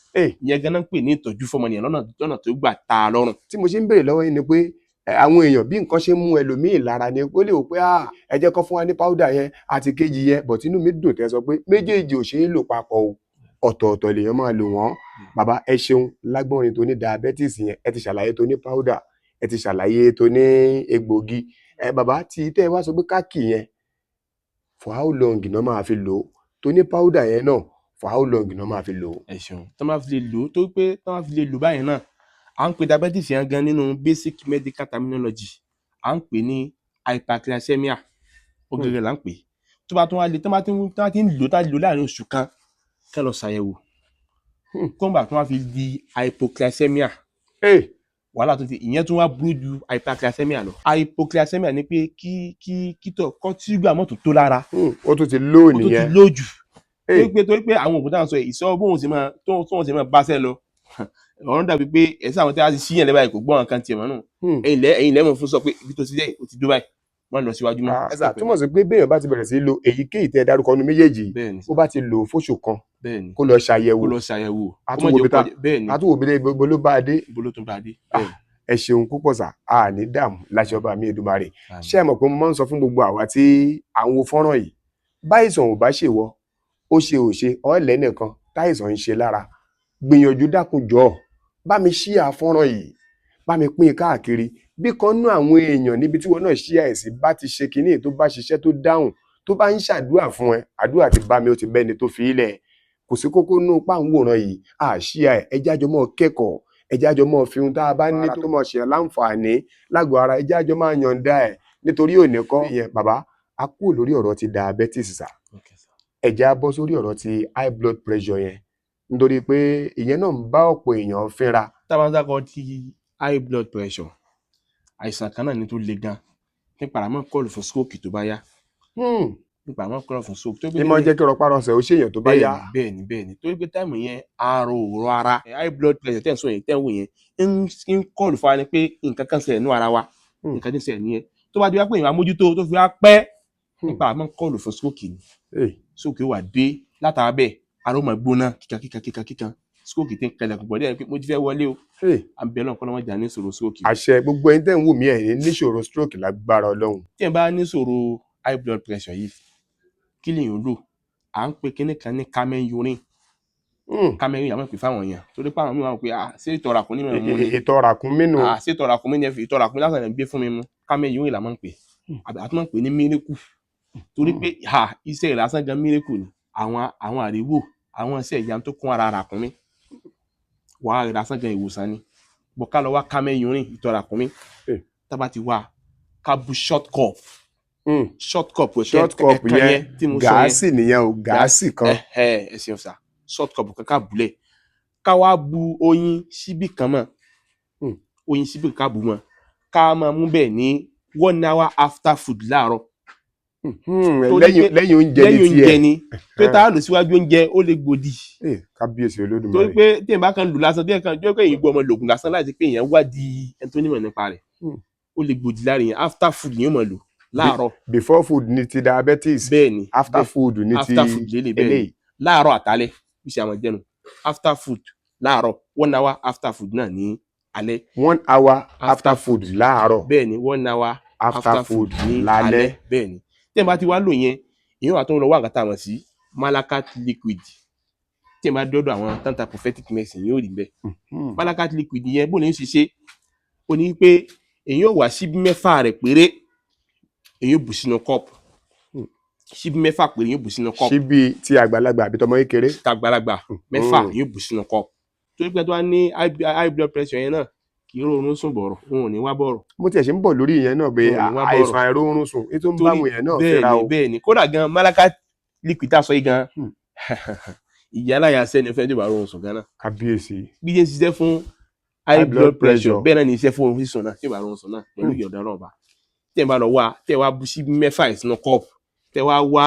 ìyẹn gan náà ń pè ní ìtọ́jú fọmọnìyàn lọ́nà tó gbà ta lọ́rùn. tí mo ṣe ń béèrè lọ́wọ́ yín ni pé àwọn èèyàn bí nǹkan ṣe ń mú ẹlòmíì lára ni ó lè wò pé ẹ jẹ́ kó fún wa ní powder yẹn àti kejì yẹn bọ̀ tínú mi dùn tẹ́ sọ pé méjèèjì ò ṣeé lò papọ̀ o ọ̀tọ̀ọ̀tọ̀ lèèyàn máa lò wọ́n. bàbá ẹ ṣeun lágbọ́nrin tó ní diabetes yẹn ẹ ti ṣàlàyé tó ní powder ẹ ti ṣàlàyé tó ní egbògi bàbá tí tẹ́ ẹ wá sọ pé káàkì yẹn for how long náà máa fi lò ó tó ní powder yẹn náà for how long náà máa fi lò ó. ẹ ṣeun tó máa fi lè lò ó tó pé tó máa fi lè lò báyìí náà à ń pè diabetes yẹn gan nínú basic medical terminology à ń pè ní hyperglycemia ó gẹ́gẹ́ là ń pè tó bá tún wá lè tó bá ti ń lò tá lò láàrin oṣù kan ká lọ ṣàyẹ̀wò kọ́ńbà tó wá fi di hypoglycemia wàhálà tó ti ìyẹn tún wá burú ju hyperglycemia lọ hypoglycemia ni pé kí ṣúgà mọ́tò tó lára ó tún ti lóò nìyẹn ó tún ti lóò jù torí pé àwọn òògùn táwọn sọ ìṣọ́ bóun sì máa tóun sì máa báṣẹ́ lọ ọ̀run dàbí pé ẹ̀sẹ̀ àwọn tí a ti ṣíyàn lẹ́bàá yìí kò gbọ́ nǹkan tiẹ̀ mọ́ nù ẹ̀yin lẹ́mọ̀ fún sọ pé ibi tó ti jẹ́ ó ti dó báyìí wọ́n lọ síwájú mọ́. ẹ̀sà túmọ̀ sí pé béèyàn bá ti bẹ̀rẹ̀ sí lo èyíkéyìí tẹ́ dárúkọ nu méjèèjì ó bá ti lò fóṣù kan kó lọ ṣàyẹ̀wò àtúwò bí ibo ló bá a dé ẹ ṣeun púpọ̀ sà á ní dààmú láṣẹ ọba mi Èdùmàrè ṣé ẹ mọ̀ pé mo máa ń sọ fún gbogbo àwa tí à ń wo fọ́nrán yìí báyìísàn ò bá ṣèwọ ó ṣe ò ṣe ọ̀ọ́lẹ́ nìkan táìsàn ń ṣe lára gbìyànjú dákun jọ̀ọ́ bá mi ṣíà fọ́nrán yìí bá mi pín in káàkiri bí kan nú àwọn èèyàn níbi tí wọn náà ṣíà ẹ̀ sí bá ti ṣe kinní tó bá ṣiṣẹ́ tó dáhùn tó bá ń ṣàdúrà fún ẹ àdúrà ti bá mi ó ti bẹ́ni tó fi ilẹ̀ kò sí kókó nú páńwòrán yìí àṣíà ẹ̀ ẹjẹ́ àjọ mọ́ kẹ́kọ̀ọ́ ẹjẹ́ àjọ mọ́ fi ohun tá a bá ní tó mọ̀ ṣe láǹfààní lágọ̀ọ́ ara ẹjẹ́ àjọ máa yọ̀ǹda ẹ̀ nítorí òní kọ́ ìyẹn bàbá a kúrò lórí ọ̀rọ̀ ti diabetes sà ẹjẹ́ á bọ́ sórí ọ̀rọ̀ ti high blood pressure yẹn nítorí pé ìyẹn náà ń bá ọ̀pọ̀ èèyàn fínra. táwọn dákọ̀ ti high blood pressure àìsàn kan náà ní tó le gan nípa àmọ́ kọ́ọ̀lù fún stroke tó bá yá nípa àmọ́ kọ́ọ̀lù fún stroke. ní mọ̀ jẹ́ kí rọpárọsẹ̀ ó ṣèyàn tó bá yá. bẹ́ẹ̀ni torí pé táìmù yẹn àrò òrò ara high blood pressure tẹ̀ ń sọ yẹn tẹ̀ ń wò yẹn ń kọ́ọ̀lù fún wa ni pé nǹkan kan ṣẹlẹ̀ nínú ara wa nǹkan tí ń ṣẹlẹ̀ nìyẹn tó bá di wá pé ìwà mójútó tó fi wá pẹ́ nípa àmọ́ kọ́ọ̀lù fún stroke ni stroke wà dé látara bẹ́ẹ̀ aró máa gbóná kíkan stroke tí ń kẹlẹ̀ púpọ̀ díẹ̀ pé mo ti fẹ́ wọlé o àbẹ̀ náà kọ́nà wọn jà ní ìṣòro stroke. àṣẹ gbogbo ẹni tẹ́ ń wù mí ẹ̀ níṣòro stroke lágbára Ọlọ́run. tí ẹ bá níṣòro high blood pressure yìí kí lèèyàn lò à ń pe kinní kan ní camel urine camel urine àmọ́ pè fáwọn èèyàn torí pé àwọn mìíràn wọ́n pe ṣé ìtọ̀ ràkúnmí ni mo ní ìtọ̀ ràkúnmí nù ṣé ìtọ̀ ràkúnmí ni ìtọ̀ ràkúnmí lásán ẹ̀ ń gbé fún mi mu camel urine là máa ń pè àti máa ń pè ní miracle torí pé iṣẹ́ ìlàsán gan miracle ni àwọn àríwò àwọn iṣẹ́ ìyanu tó kún ara ràkúnmí wàá rẹ̀ lásán gan ìwòsàn ni bọ̀ ká lọ wá camel urine ìtọ̀ ràkúnmí tábà ti wá ká bu short cup yẹn gáàsì nìyẹn o gáàsì kan ẹ ṣeun sá short cup kan ká bulẹ̀ ká wá bu oyin síbí kan mọ́ oyin síbí ká bu mọ́ ká máa mú bẹ́ẹ̀ ní 1 hour after food láàárọ̀ lẹ́yìn oúnjẹ ni pé tá a lò síwájú oúnjẹ ó lè gbòdì kábíyèsí Olódùmarè torí pé tí èèyàn bá kan lò lásán tí èèyàn kan jẹ́ pé èèyàn gbọ́ ọmọ lògùn lásán láti pé èèyàn wádìí ẹni tó nímọ̀ nípa rẹ̀ ó lè gbòdì láàrin yẹn after food ni yóò máa lò láàárọ̀. Before food ni ti diabetes. Bẹ́ẹ̀ni. After food ni ti after food lélẹ̀ bẹ́ẹ̀ni. Láàárọ̀ àtàlẹ́ bí ṣe àwọn jẹnu. After food láàárọ̀ 1 hour after food náà ní alẹ́. 1 hour after food láàárọ̀. Bẹ́ẹ̀ni 1 hour after food ní lálẹ́. Bẹ́ẹ̀ni. Tí ẹ bá ti wá lò yẹn èèyàn wà tó ń lọ wá nǹkan tá a mọ̀ sí Malakat liquid. Tí ẹ bá dọ́dọ̀ àwọn tanta prophetic medicine yóò rí bẹ́ẹ̀. Malakat liquid yẹn bó ní í ṣiṣẹ́ ó ní pé èèyàn wà síbí 6 rẹ̀ péré èèyàn bù sínú kọ́ọ̀pù. Síbí 6 péré èèyàn bù sínú kọ́ọ̀pù. Síbí ti àgbàlagbà àbí tọmọ kékeré. Tàgbàlagbà 6 èèyàn bù sínú kọ́ọ̀pù. Torí pé tó wá ní high blood pressure yẹn náà kì í rọrùn sùn bọ̀rọ̀ wọn ò ní wá bọ̀rọ̀. Mo tiẹ̀ ṣe ń bọ̀ lórí ìyẹn náà pé àìsàn àìróorun sùn ètò ń bá àwọn èèyàn náà fẹ́ra o. Bẹ́ẹ̀ni kódà gan Malakat liquid tá a sọ yìí gan ìyá aláya sẹ́ni fẹ́ dìbò àrùn sùn gan náà. Kábíyèsí. Bí jẹ́ ń ṣiṣẹ́ fún high blood pressure bẹ́ẹ̀ náà ní iṣẹ́ fún ohun sísun náà dìbò àrùn sùn náà pẹ̀lú ìyọ̀dọ̀ náà bá. Tẹ́ ẹ bá lọ wá tẹ́ ẹ wá bu sí 6 sínú kọ́ọ̀pù tẹ́ ẹ wá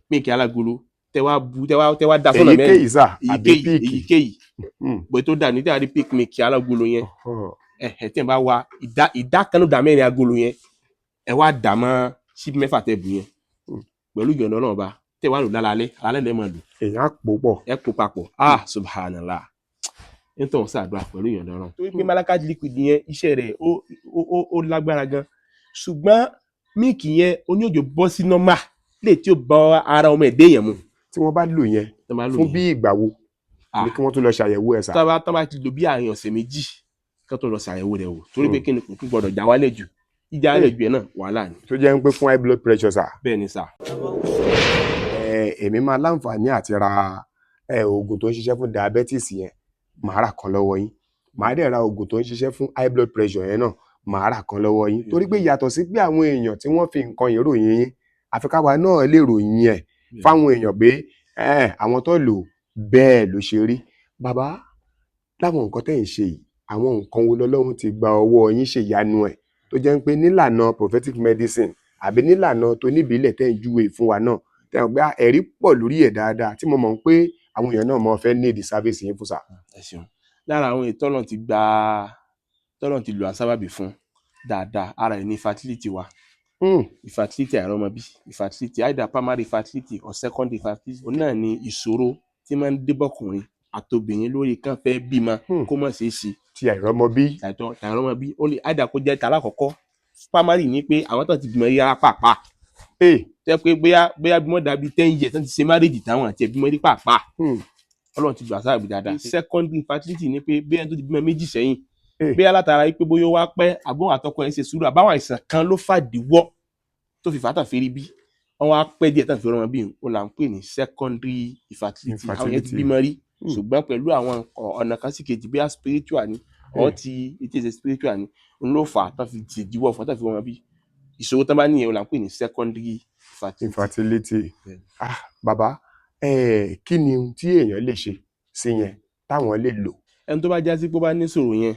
mílìkì alágolo tẹ́ ẹ wá bu tẹ́ ẹ wá da sọ́nà mẹ́rin. Èyíkéyìí sà àbí píìkì. Èyíkéyìí bó tó dà ní tẹ́ ẹ rí píìkì mílìkì alágolo yẹn tẹ́ ẹ bá wá ìdá kanú dà mẹ́rin agolo yẹn ẹ wá dà mọ́ síbí 6 tẹ́ bu yẹn pẹ̀lú ìyọ̀dọ̀ náà bá tẹ́ ẹ wá lò lálẹ́ lẹ́ mọ̀ lò. Èèyàn pò pọ̀. Ẹ pò papọ̀ subhanallah nítorí sàdúrà pẹ̀lú ìyọ̀dọ̀ náà. Torí pé Malakat liquid yẹn iṣẹ́ rẹ̀ ó lágbára gan ṣùgbọ́n míìkì yẹn oníòjò bọ́ sí nọ́mà lè tí ó bá ara ọmọ ẹ̀dẹ́ yẹn mu. Tí wọ́n bá lò yẹn fún bí ìgbà wo ni kí wọ́n tún lọ ṣàyẹ̀wò ẹ̀ sà. Tá bá ti lò bí àárín ọ̀sẹ̀ 2 kí wọ́n tó lọ ṣàyẹ̀wò rẹ̀ wò torí pé kí ni kò tún gbọdọ̀ já wálẹ̀ jù ìjà wálẹ̀ jù ẹ̀ náà wàhálà ni. Tó jẹ́ ń pé fún high blood pressure sà. Bẹ́ẹ̀ni sà. Èmi máa láǹfààní àti ra oògùn tó ń ṣiṣẹ́ fún diabetes yẹn màá rà kan lọ́wọ́ yín màá dẹ̀ ra oògùn tó ń ṣiṣẹ́ fún high blood pressure yẹn náà màá rà kan lọ́wọ́ yín torí pé yàtọ̀ sí pé àwọn èèyàn tí wọ́n fi nǹkan yìí ròyìn yín àfi káwa náà lè ròyìn ẹ̀ fáwọn èèyàn pé àwọn tó lò bẹ́ẹ̀ ló ṣe rí. Bàbá láwọn nǹkan tẹ́ ń ṣe yìí àwọn nǹkan wo lọ́lọ́run ti gba ọwọ́ yín ṣe ìyanu ẹ̀ tó jẹ́ pé nílànà prophetic medicine àbí nílànà tó níbílẹ̀ tẹ́ ń júwe fún wa náà tẹ́ ń gbé ẹ̀rí pọ̀ lórí ẹ̀ dáadáa tí mo mọ̀ pé àwọn èèyàn náà mọ̀ fẹ́ ní ìdí sáfíìsì yín fún sà. Ẹ ṣeun lára àwọn ìtọ́nà ti lò àsábàbí fún dáadáa ara ẹ̀ ní fertility wa. Infertility àìrọ́mọbí infertility either primary infertility or secondary infertility òun náà ni ìṣòro tí máa ń débọ̀kùnrin àtobìnrin lórí kan fẹ́ bímọ kó mọ̀ ṣeé ṣe. Ti àìrọ́mọbí. Àìrọ́mọbí ó lè either kó jẹ́ tàlákọ̀ọ́kọ́ primary ní pé àwọn tó ti bímọ yára pàápàá. Tẹ́ pé bóyá bímọ dàbí 10 years tán ti ṣe marriage táwọn àti ẹbí mọ́ rí pàápàá. Ọlọ́run ti gbà sáàbì dáadáa. Secondary infertility ní pé bóyá tó ti bímọ 2 sẹ́yìn bóyá látara pé bóyá ó wá pẹ́ àbọ̀n àtọkọ ẹ̀ ń ṣe sùúrù àbáwọn àìsàn kan ló fàdíwọ́ tó fi fàtà fèrè bí wọn wá pẹ́ díẹ̀ tán fi rọmọ bí ó là ń pè ní secondary infertility àwọn yẹn ti bímọ rí ṣùgbọ́n pẹ̀lú àwọn ọ̀nà kan sí kejì bí i spiritual ni ọ̀ ti ètò ìṣe spiritual ni n ló fà á tán fi ṣèdíwọ́ fún tán fi rọmọ bí ìṣòro tán bá níyẹn ó là ń pè ní secondary infertility. Bàbá kí ni tí èèyàn lè ṣe sí yẹn táwọn lè lò. Ẹni tó bá já sí pé ó bá ní ìṣòro yẹn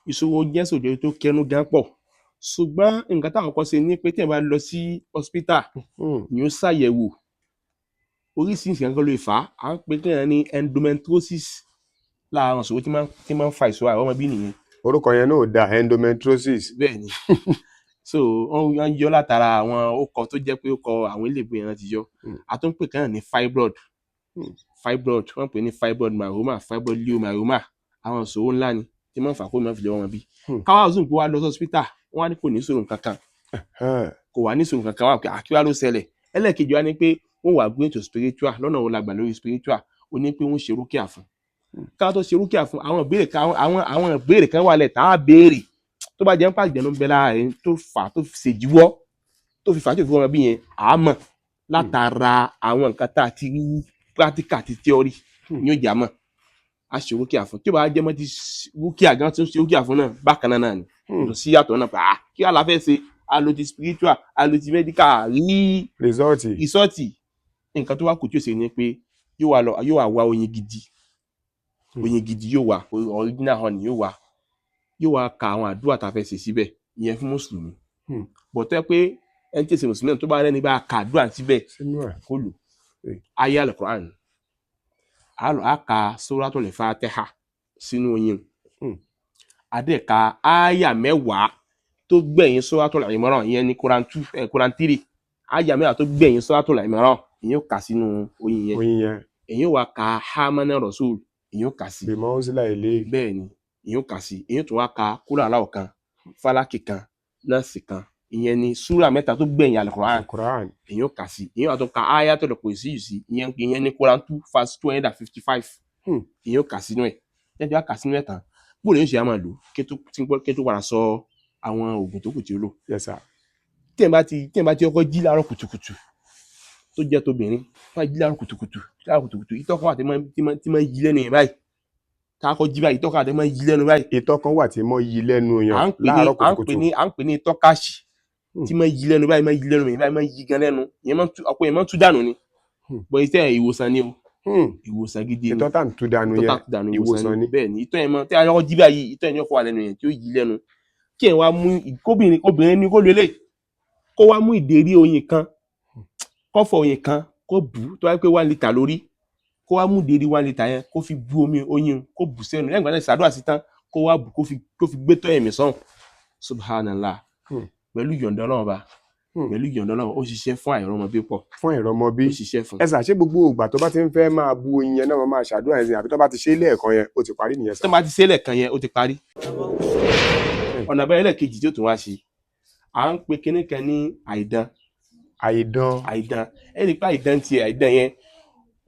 ìṣòro jẹ́ sòjọ́ tó kẹnu gan pọ̀ ṣùgbọ́n nǹkan táwọn kan ṣe ní pé tí ẹ bá lọ sí hospital ni ó ṣàyẹ̀wò oríṣiríṣi nǹkan ló fà á ń pè kéèyàn ní endometriosis láàárọ̀ ṣòro tí máa ń fa ìṣòro àìrọ́mọbí nìyẹn. Orúkọ yẹn náà ò da endometriosis. Bẹ́ẹ̀ni so wọ́n yọ látara àwọn ọkọ̀ tó jẹ́ pé ó kọ àwọn ilé ìgbé yẹn ti yọ àtúnpè kan ní fibroid wọ́n pè ní fibroid myoma fibroid leiomyoma àwọn ìṣòro ńlá ni tí máa ń fà kó máa fi lè wọ́n bí káwá zoom kó wá lọ sí hospital wọ́n wá ní kò ní ìṣòro kankan kò wá ní ìṣòro kankan wà pé àkíwá ló ṣẹlẹ̀ ẹlẹ́ẹ̀kejì wá ní pé wọ́n wà going to spiritual lọ́nà wo la gbà lórí spiritual ó ní pé wọ́n ṣe rúkìá fún káwá tó ṣe rúkìá fún àwọn ìbéèrè kan wà lẹ̀ tá a béèrè tó bá jẹ́ ń pàgbẹ́ ló ń bẹ lára rẹ̀ tó fà tó fi ṣèjúwọ́ tó fi fà tó fi wọ́n bí yẹn àmọ́ látara àwọn nǹkan tá a ti rí practical àti theory ní ó jà mọ́ a ṣe rúkìá fún tí ó bá jẹ́ mọ́ ti rúkìá gan tó ṣe rúkìá fún náà bákan náà ni kò sí yàtọ̀ náà pé kí wàá la fẹ́ ṣe a lo ti spiritual a lo ti medical rí rìsọ́ọ̀tì nǹkan tó wá kù tí ó ṣe ni pé yóò wá oyin gidi yóò wá original honey yóò wá ka àwọn àdúrà tá a fẹ́ ṣe síbẹ̀ ìyẹn fún mùsùlùmí bọ̀tẹ́ pé ẹni tí ṣe mùsùlùmí náà tó bá rẹ́ni bá ka àdúrà síbẹ̀ kó lò ayé al-Qur'an a ka Suratul Fatiha sínú oyin adẹ́ka áyà 10 tó gbẹ̀yìn Suratul Imran ìyẹn ní Quran 2 Quran 3 àyà mẹ́wàá tó gbẹ̀yìn Suratul Imran ìyẹn ó kà sínú oyin yẹn oyin yẹn èyàn wá ka Amana Rasul èyàn ó kà sí bímọ sílá ilé bẹ́ẹ̀ ni èyàn ó kà sí èyàn tó wá ka kúrò aláwọ̀ kan Fálákì kan Násì kan ìyẹn ni súrà mẹ́ta tó gbẹ̀yìn Al-Qur'an Quran èyàn ó kà sí èyàn wá tó ka Ayatul Kursi yìí sí ìyẹn ní Quran 2 verse 255 èyàn ó kà sínú ẹ̀ ẹ̀ tí wá kà sínú ẹ̀ tán bóòlù yóò ṣe á máa lò kí tó padà sọ àwọn oògùn tó kù tí ó lò yes sir tí ẹ̀ bá ti kọ́kọ́ jí láàárọ̀ kùtùkùtù tó jẹ́ tóbìnrin wọ́n á jí láàárọ̀ kùtùkùtù ìtọ́kọ̀ àti tí máa yí lẹ́nu yẹn báyìí káàkọ́ jí báyìí ìtọ́kọ̀ àti máa yí lẹ́nu báyìí. ìtọ́ kan wà tí mo yí lẹ́nu yàn láàárọ̀ kùtùkùtù à ń pè ní ìtọ́kàṣì tí máa yí lẹ́nu báyìí máa yí lẹ́nu báyìí máa yí gan lẹ́nu ọ̀pọ̀ yẹn máa tú dànù ni bọ́ iṣẹ́ ìwòsàn ni o ìwòsàn gidi ni ìtọ́ tá à ń tú dànù yẹn ìwòsàn ni bẹ́ẹ̀ ni ìtọ́ yẹn máa tí a yọ jí báyìí ìtọ́ yẹn kọ́ wà lẹ́nu yẹn tí ó yí lẹ́nu kí ẹ̀ wá mú obìnrin ní kó lélẹ̀ kó wá mú ìdérí oyin kan kọ́fọ̀ oyin kan kó bù ú tó wáyé pé 1 litre lórí kó wá mú ìdérí 1 litre yẹn kó fi bu omi oyin kó bù sẹ́nu lẹ́yìn ìgbà náà ṣàdúrà sí tán kó wá bù kó fi gbé tọ́ ẹ̀mí sọ́hùn subhanallah pẹ̀lú ìyọ̀ǹda Ọlọ́run ba pẹ̀lú ìyọ̀ǹda Ọlọ́run ó ṣiṣẹ́ fún àìrọ́mọbí pọ̀ fún àìrọ́mọbí ó ṣiṣẹ́ fún. ẹ ṣàṣe gbogbo ìgbà tó bá ti ń fẹ́ máa bu oyin yẹn náà máa ṣàdúrà yẹn àbí tó bá ti ṣe lẹ́ẹ̀kan yẹn ó ti parí nìyẹn sá. tó bá ti ṣe lẹ́ẹ̀kan yẹn ó ti parí. ọ̀nà àbáyọ lẹ́ẹ̀kejì tí ó tún wá ṣe à ń pe kinní kan ní àìdán ẹni pé àìdán yẹn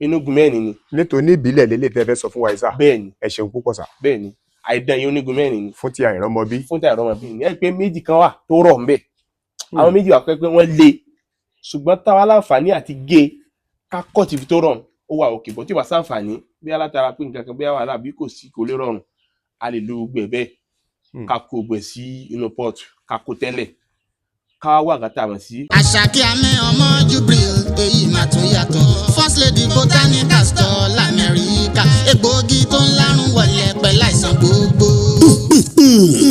onígun mẹ́rin ni. nítorí ìbílẹ̀ lélẹ̀ tẹ́ fẹ́ sọ fún wa ìsà. bẹ́ẹ̀ni ẹ ṣeun púpọ̀ sà. bẹ́ẹ̀ni àìdán yẹn onígun mẹ́rin ni. fún ti àìrọ́mọbí. ni ẹ pé méjì kan wà tó rọ̀ ńbẹ̀ àwọn méjì wà pé wọ́n le ṣùgbọ́n táwa láǹfààní àti gé ká kọ́ tìfi tó rọrùn ó wà òkè bọ́ tí wàá sáǹfààní bí alátara pé nǹkan kan bí wàhálà bí kò lè rọrùn a lè lo gbẹ bẹ́ẹ̀ ká kó gbẹ sí inú pọ́ọ̀tù ká kó tẹ́lẹ̀ ká wà gàtà mọ̀ sí. Àṣàkẹ́ Àmì ọmọ Jubril èyí máa tún yàtọ̀ First Lady Botanical Store l'Amẹ́ríkà egbòogi tó ń lárùn wọlé pẹ̀lú àìsàn gbogbo.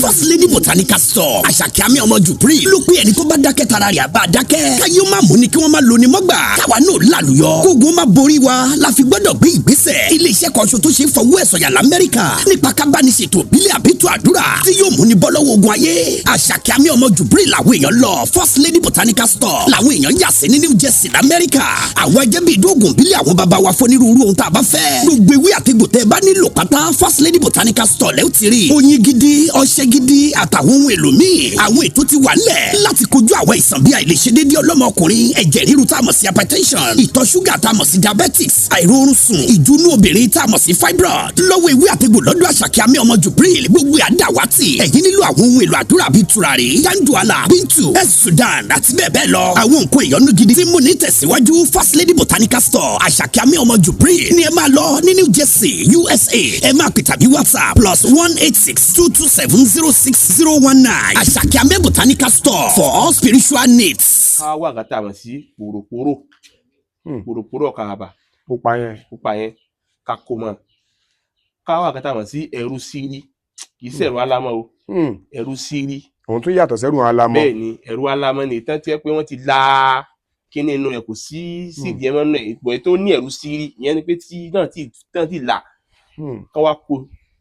First Lady Botanical Store Àṣàkẹ́ Àmì ọmọ Jubril ló pé ẹni tó bá dákẹ́ tara rẹ̀ àbá dákẹ́ káyé ó má mú ni kí wọ́n má lo ni mọ́gbà káwa náà lálùyọ kóògùn má borí wa la fi gbọ́dọ̀ gbé ìgbésẹ̀ iléeṣẹ́ kan ṣo tó ṣe fọwọ́ ẹ̀ sọ̀yà l'Amẹ́ríkà nípa kábániṣètò ìbílẹ̀ àbítú àdúrà tí yóò mú ni bọ́ lọ́wọ́ ogun ayé Àṣàkẹ́ Àmì ọmọ Jubril làwọn èèyàn lọ First Lady Botanical Store làwọn èèyàn yà sí ní New Jersey l'Amẹ́ríkà àwọn ẹjẹ́ bíi dóògùn ìbílẹ̀ àwọn baba wa fọ́nírúurú ohun tá a bá fẹ́ gbogbo ewé àtegbò tẹ́ bá nílò pátá First Lady Botanical Store lẹ́ ó ti rí oyin gidi ọṣẹ gidi àtàwọn ohun èlò míì àwọn ètò ti wà nílẹ̀ láti kojú àwọn ìsàn bíi àìlèṣedéédé ọlọ́mọkùnrin ẹ̀jẹ̀ ríru tá a mọ̀ sí hypertension ìtọ̀ ṣúgà tá a mọ̀ sí diabetics àìróorun sùn ìjúnú obìnrin tá a mọ̀ sí fibroid lọ́wọ́ ewé àtegbò lọ́dọ̀ Àṣàkẹ́ Àmì ọmọ Jubril gbogbo àdáwátì ẹ̀yin nílò àwọn ohun èlò àdúrà bíi tùràrí yanduala bintu sudan àti bẹ́ẹ̀ bẹ́ẹ̀ lọ àwọn nǹkan ìyọnu gidi tí mo ní tẹ̀síwájú First Lady Botanical Store Àṣàkẹ́ Àmì ọmọ Jubril ni ẹ máa lọ ní New Jersey USA ẹ máa pè tàbí WhatsApp +18622706019 Àṣàkẹ́ Àmì Botanical Store for all spiritual needs. ká wà gàtà mọ̀ sí pòròpórò ọ̀kàràbà pupa yẹn ká kó mọ́ ká wà gàtà mọ̀ sí ẹ̀rù sírí kì í ṣẹ̀rù alámọ̀ o ẹ̀rù sírí. òun tún yàtọ̀ sẹ́rù alámọ̀. bẹ́ẹ̀ ni ẹ̀rù alámọ̀ ni ìtàn tí ẹ pé wọ́n ti la kíní inú ẹ̀ kò sí síìdì ẹ̀ mọ́nú ẹ̀ ìpò ẹ̀ tó ní ẹ̀rù sírí ìyẹn ni pé tí náà ti là kán wá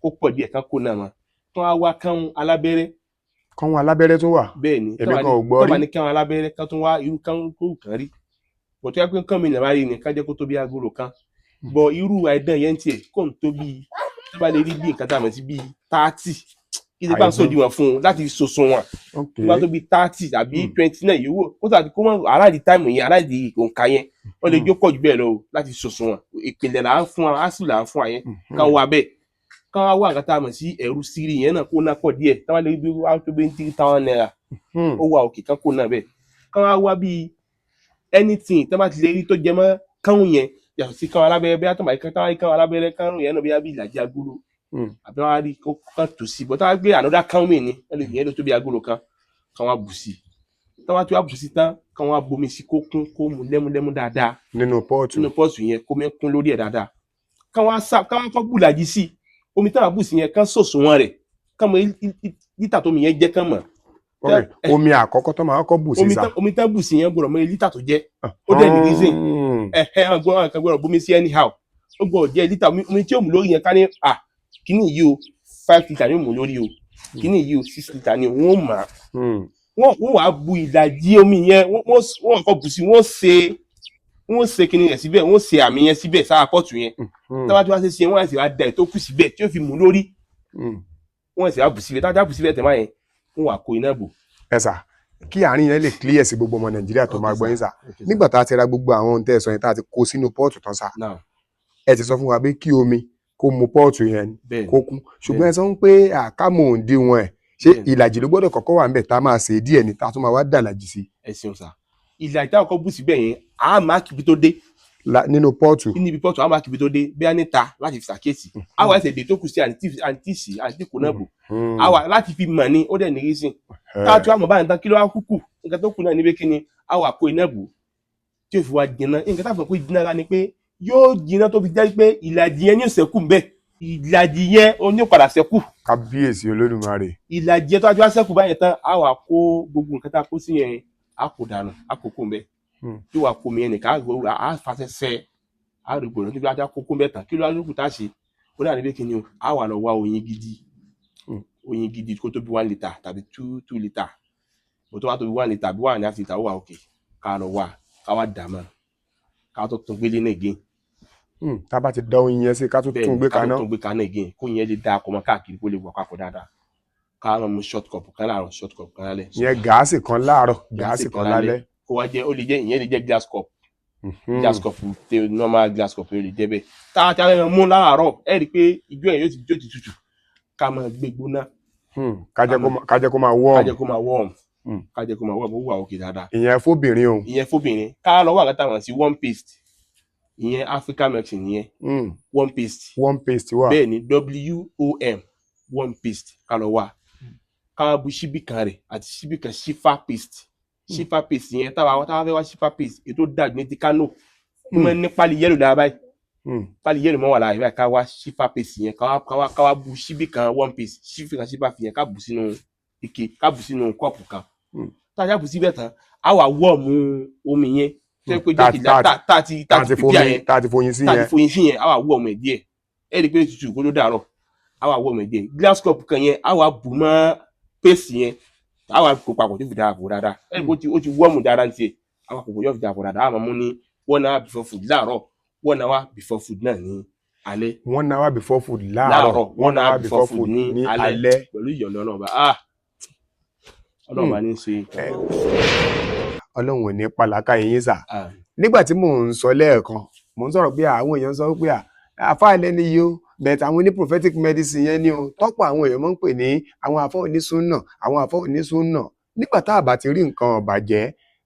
kó pọ̀ díẹ̀ kán kó náà mọ́ kán wá kán alábẹ́rẹ́. kán alábẹ́rẹ́ tó wà. bẹ́ẹ̀ ni èmi kan ò gbọ́ rí. tọ́ba ní kán alábẹ́rẹ́ kán tún wá irú kán kó kàn rí bọ̀ tó yẹ pé kán mi nàbá rí ni kán jẹ́ kó tó bí agolo kan bọ̀ irú àìdán yẹn tiẹ̀ kó n tó bí tó bá lè rí bí nǹkan tá a mọ̀ sí bí 30 kí lè bá ń sòdì wọn fún un láti soso wọn tó bá tó bí 30 àbí 29 yòówó kó tàbí kó mọ aláàdì táìmù yẹn aláàdì òǹkà yẹn wọn lè jó pọ̀ jù bẹ́ẹ̀ lọ láti soso wọn ìpìlẹ̀ là ń fún wa á sì là ń fún wa yẹn kán wá bẹ́ẹ̀ kán wá nǹkan tá a mọ̀ sí ẹ̀rù sírí yẹn náà kó náà pọ̀ díẹ̀ táwọn lè bí wá tó bí 3,000 naira ó wà òkè kán kó náà bẹ́ẹ̀ kán wá bí anything tó bá ti lè rí tó jẹ mọ́ kánwó yẹn yàtọ̀ sí kánwó alábẹ́rẹ́ bí àtọ̀mọ̀ kánwó alábẹ́rẹ́ kánwó yẹn náà bí ìlàjì agolo àbí wọn á rí kán tò sí bọ́tà gbé ànọ́dá kánwó mi ní ẹlẹ́yìn ló tó bí agolo kan kán wá bù sí táwọn tó wá bù sí tán kán wá bomi sí kó kún kó mu lẹ́múlẹ́mú dáadáa nínú pọ́ọ̀tù yẹn kó mẹ́kún lórí ẹ̀ dáadáa kán wá kọ́ bùlàjì sí omi táwọn bù sí yẹn kán sòsò wọn rẹ̀ kán mọ lítà tómi yẹn jẹ́ kán mọ̀. omi àkọ́kọ́ tó máa kọ́ bù sí sa. omi tán bù sí yẹn gbọ́dọ̀ mọ lítà tó jẹ́ ó dẹ̀ ní reason gbọ́dọ̀ bomi sí anyhow ó gbọ́dọ̀ jẹ́ lítà omi tí ó mú lórí yẹn ká ní kíní yìí o 5 litre ni ó mú lórí o kíní yìí 6 litre ni wọ́n mà wọ́n wàá bu ìdajì omi yẹn wọ́n kọ́ bù sí wọ́n ṣe kíní yẹn síbẹ̀ wọ́n ṣe àmì yẹn síbẹ̀ sára pọ́ọ̀tù yẹn tábà tí wọ́n ṣe wọ́n sì wá da ètò kù síbẹ̀ tí ó fi mú lórí wọ́n sì wá bù síbẹ̀ tábà bù síbẹ̀ tẹ̀ máa yẹn wọ́n wà kó iná bò. ẹ sà kí àárín yẹn lè clear sí gbogbo ọmọ Nàìjíríà tó máa gbọ́ yín sà nígbà tá a ti ra gbogbo àwọn ohun tẹ́ ẹ sọ yẹn tá a ti kó sínú pọ́ọ̀tù tán sà ẹ ti sọ fún wa pé kí omi kó mu pọ́ọ̀tù yẹn kó kún ṣùgbọ́n ẹ sọ pé àkámọ̀ òǹdí wọn ẹ̀ ṣé ìlàjì ló gbọ́dọ̀ kọ́kọ́ wà ń bẹ̀ tá a máa ṣe díẹ̀ ni tá a tún máa wá dàlàjì sí. ẹ ṣeun sà ìlàjì táwọn kan bù síbẹ̀ yẹn á máa kìbi tó dé nínú pọ́ọ̀tù níbi pọ́ọ̀tù á máa kìbi tó dé bí a ní ta láti fi ṣàkíyèsí á wà ẹsẹ̀ dé tó kù sí àǹtí kò náà bò á wà láti fi mọ̀ ní ó dẹ̀ ní rísìn káàtó àmọ̀ báyìí tán kí ló wá kúkù nǹkan tó kù náà níbi kíni á wà kó iná bò tí ó fi wá jiná nǹkan táwọn kan kó jiná ra ni pé yóò jiná tó fi jẹ́ pé ìlàjì yẹn ní òsèkù ń bẹ̀ ìlàjì yẹn ó ní padà ṣẹ́kù. kábíyèsí Olódùmarè. ìlàjì yẹn tó wá ṣẹ́kù báyẹn tán á wà kó gbogbo nǹkan tá a kó sí yẹn á kó dànù á kó kó ń bẹ̀ tí wàá kó mi yẹn nìkan á fàṣẹṣẹ á rí gbòòrò níbi ajá kó kó ń bẹ̀ tán kí ló wá lókù tá a ṣe ó dà níbi kíni o á wà lọ wá oyin gidi kó tó bí 1 litre tàbí 2 litre kó tó wá tó bí 1 litre bí 1.5 litre ó wà òkè ká lọ wá ká wá dà mọ́ ká tó tún gbélé náà again. tá a bá ti dá oyin yẹn sí ká tó tún gbé kaná. ká tó tún gbé kaná again kó yẹn lè da ọkọ̀ káàkiri kó lè wọ̀ papọ̀ dáadáa ká lọ mú short cup kan láàárọ̀ short cup kan lálẹ́. ìyẹn gáàsì kan láàárọ̀ gáàsì kan lálẹ́. kó wá jẹ́ ó lè jẹ́ ìyẹn lè jẹ́ glass cup glass cup normal glass cup ló lè jẹ́ bẹ́ẹ̀ tá a ti àwọn mú láàárọ̀ ẹ rí i pé ìjọ yẹn yóò ti tutù ká máa gbé gbóná. kájẹ́ kó máa warm. kájẹ́ kó máa warm ó wà òkè dáadáa. ìyẹn fóbìnrin o. ìyẹn fóbìnrin ká lọ wà látàwọn sí warm paste ìyẹn African medicine yẹn warm paste wà bẹ́ẹ̀ ni WOM warm paste ká lọ wà ká bu ṣíbí kan rẹ̀ àti ṣíbí kan shifa paste yẹn táwa fẹ́ wá shifa paste ètò dàgbé ní ti Kano ó máa ń ní pálí yẹ́lò dára báyìí pálí yẹ́lò mọ́ wà láàyè báyìí ká wá shifa paste yẹn ká wá bu ṣíbí kan warm paste ṣíbí kan shifa paste yẹn ká bu sínú ike ká bu sínú kọ́ọ̀pù kan tá a já bu síbẹ̀ tán á wà wọ́ọ̀mù omi yẹn tẹ́ pé jẹ́ kìlá tá a ti foyin sí yẹn á wà wọ́ ọmọ ẹ̀ díẹ̀ ẹ̀ rí i pé tutù kó ló dàrọ̀ á wà wọ́ ọmọ ẹ̀ díẹ̀ glass cup kan yẹn á wà bù mọ́ paste yẹn á wà kó papọ̀ tó fi dára pọ̀ dáadáa ẹ̀ rí i pé ó ti wọ́ọ̀mù dáadáa ní tiẹ̀ á wà kókò yóò fi dára pọ̀ dáadáa á máa mú ní 1 hour before food láàárọ̀ 1 hour before food náà ní alẹ́. 1 hour before food láàárọ̀ 1 hour before food ní alẹ́ pẹ̀lú ìyọ̀nà ọlọ́ọ̀bá ọlọ́ọ̀bá ní í ṣe Ọlọ́run ò ní pàlàkà yín sà nígbà tí mò ń sọ lẹ́ẹ̀kan mò ń sọ̀rọ̀ pé àwọn èèyàn sọ pé àfáà ilẹ̀ ni yìí ó bẹ̀ẹ̀ àwọn ní prophetic medicine yẹn ni o tọ́pọ̀ àwọn èèyàn máa ń pè ní àwọn àfáà onísúnnà nígbà tá a bá ti rí nǹkan ọ̀bàjẹ́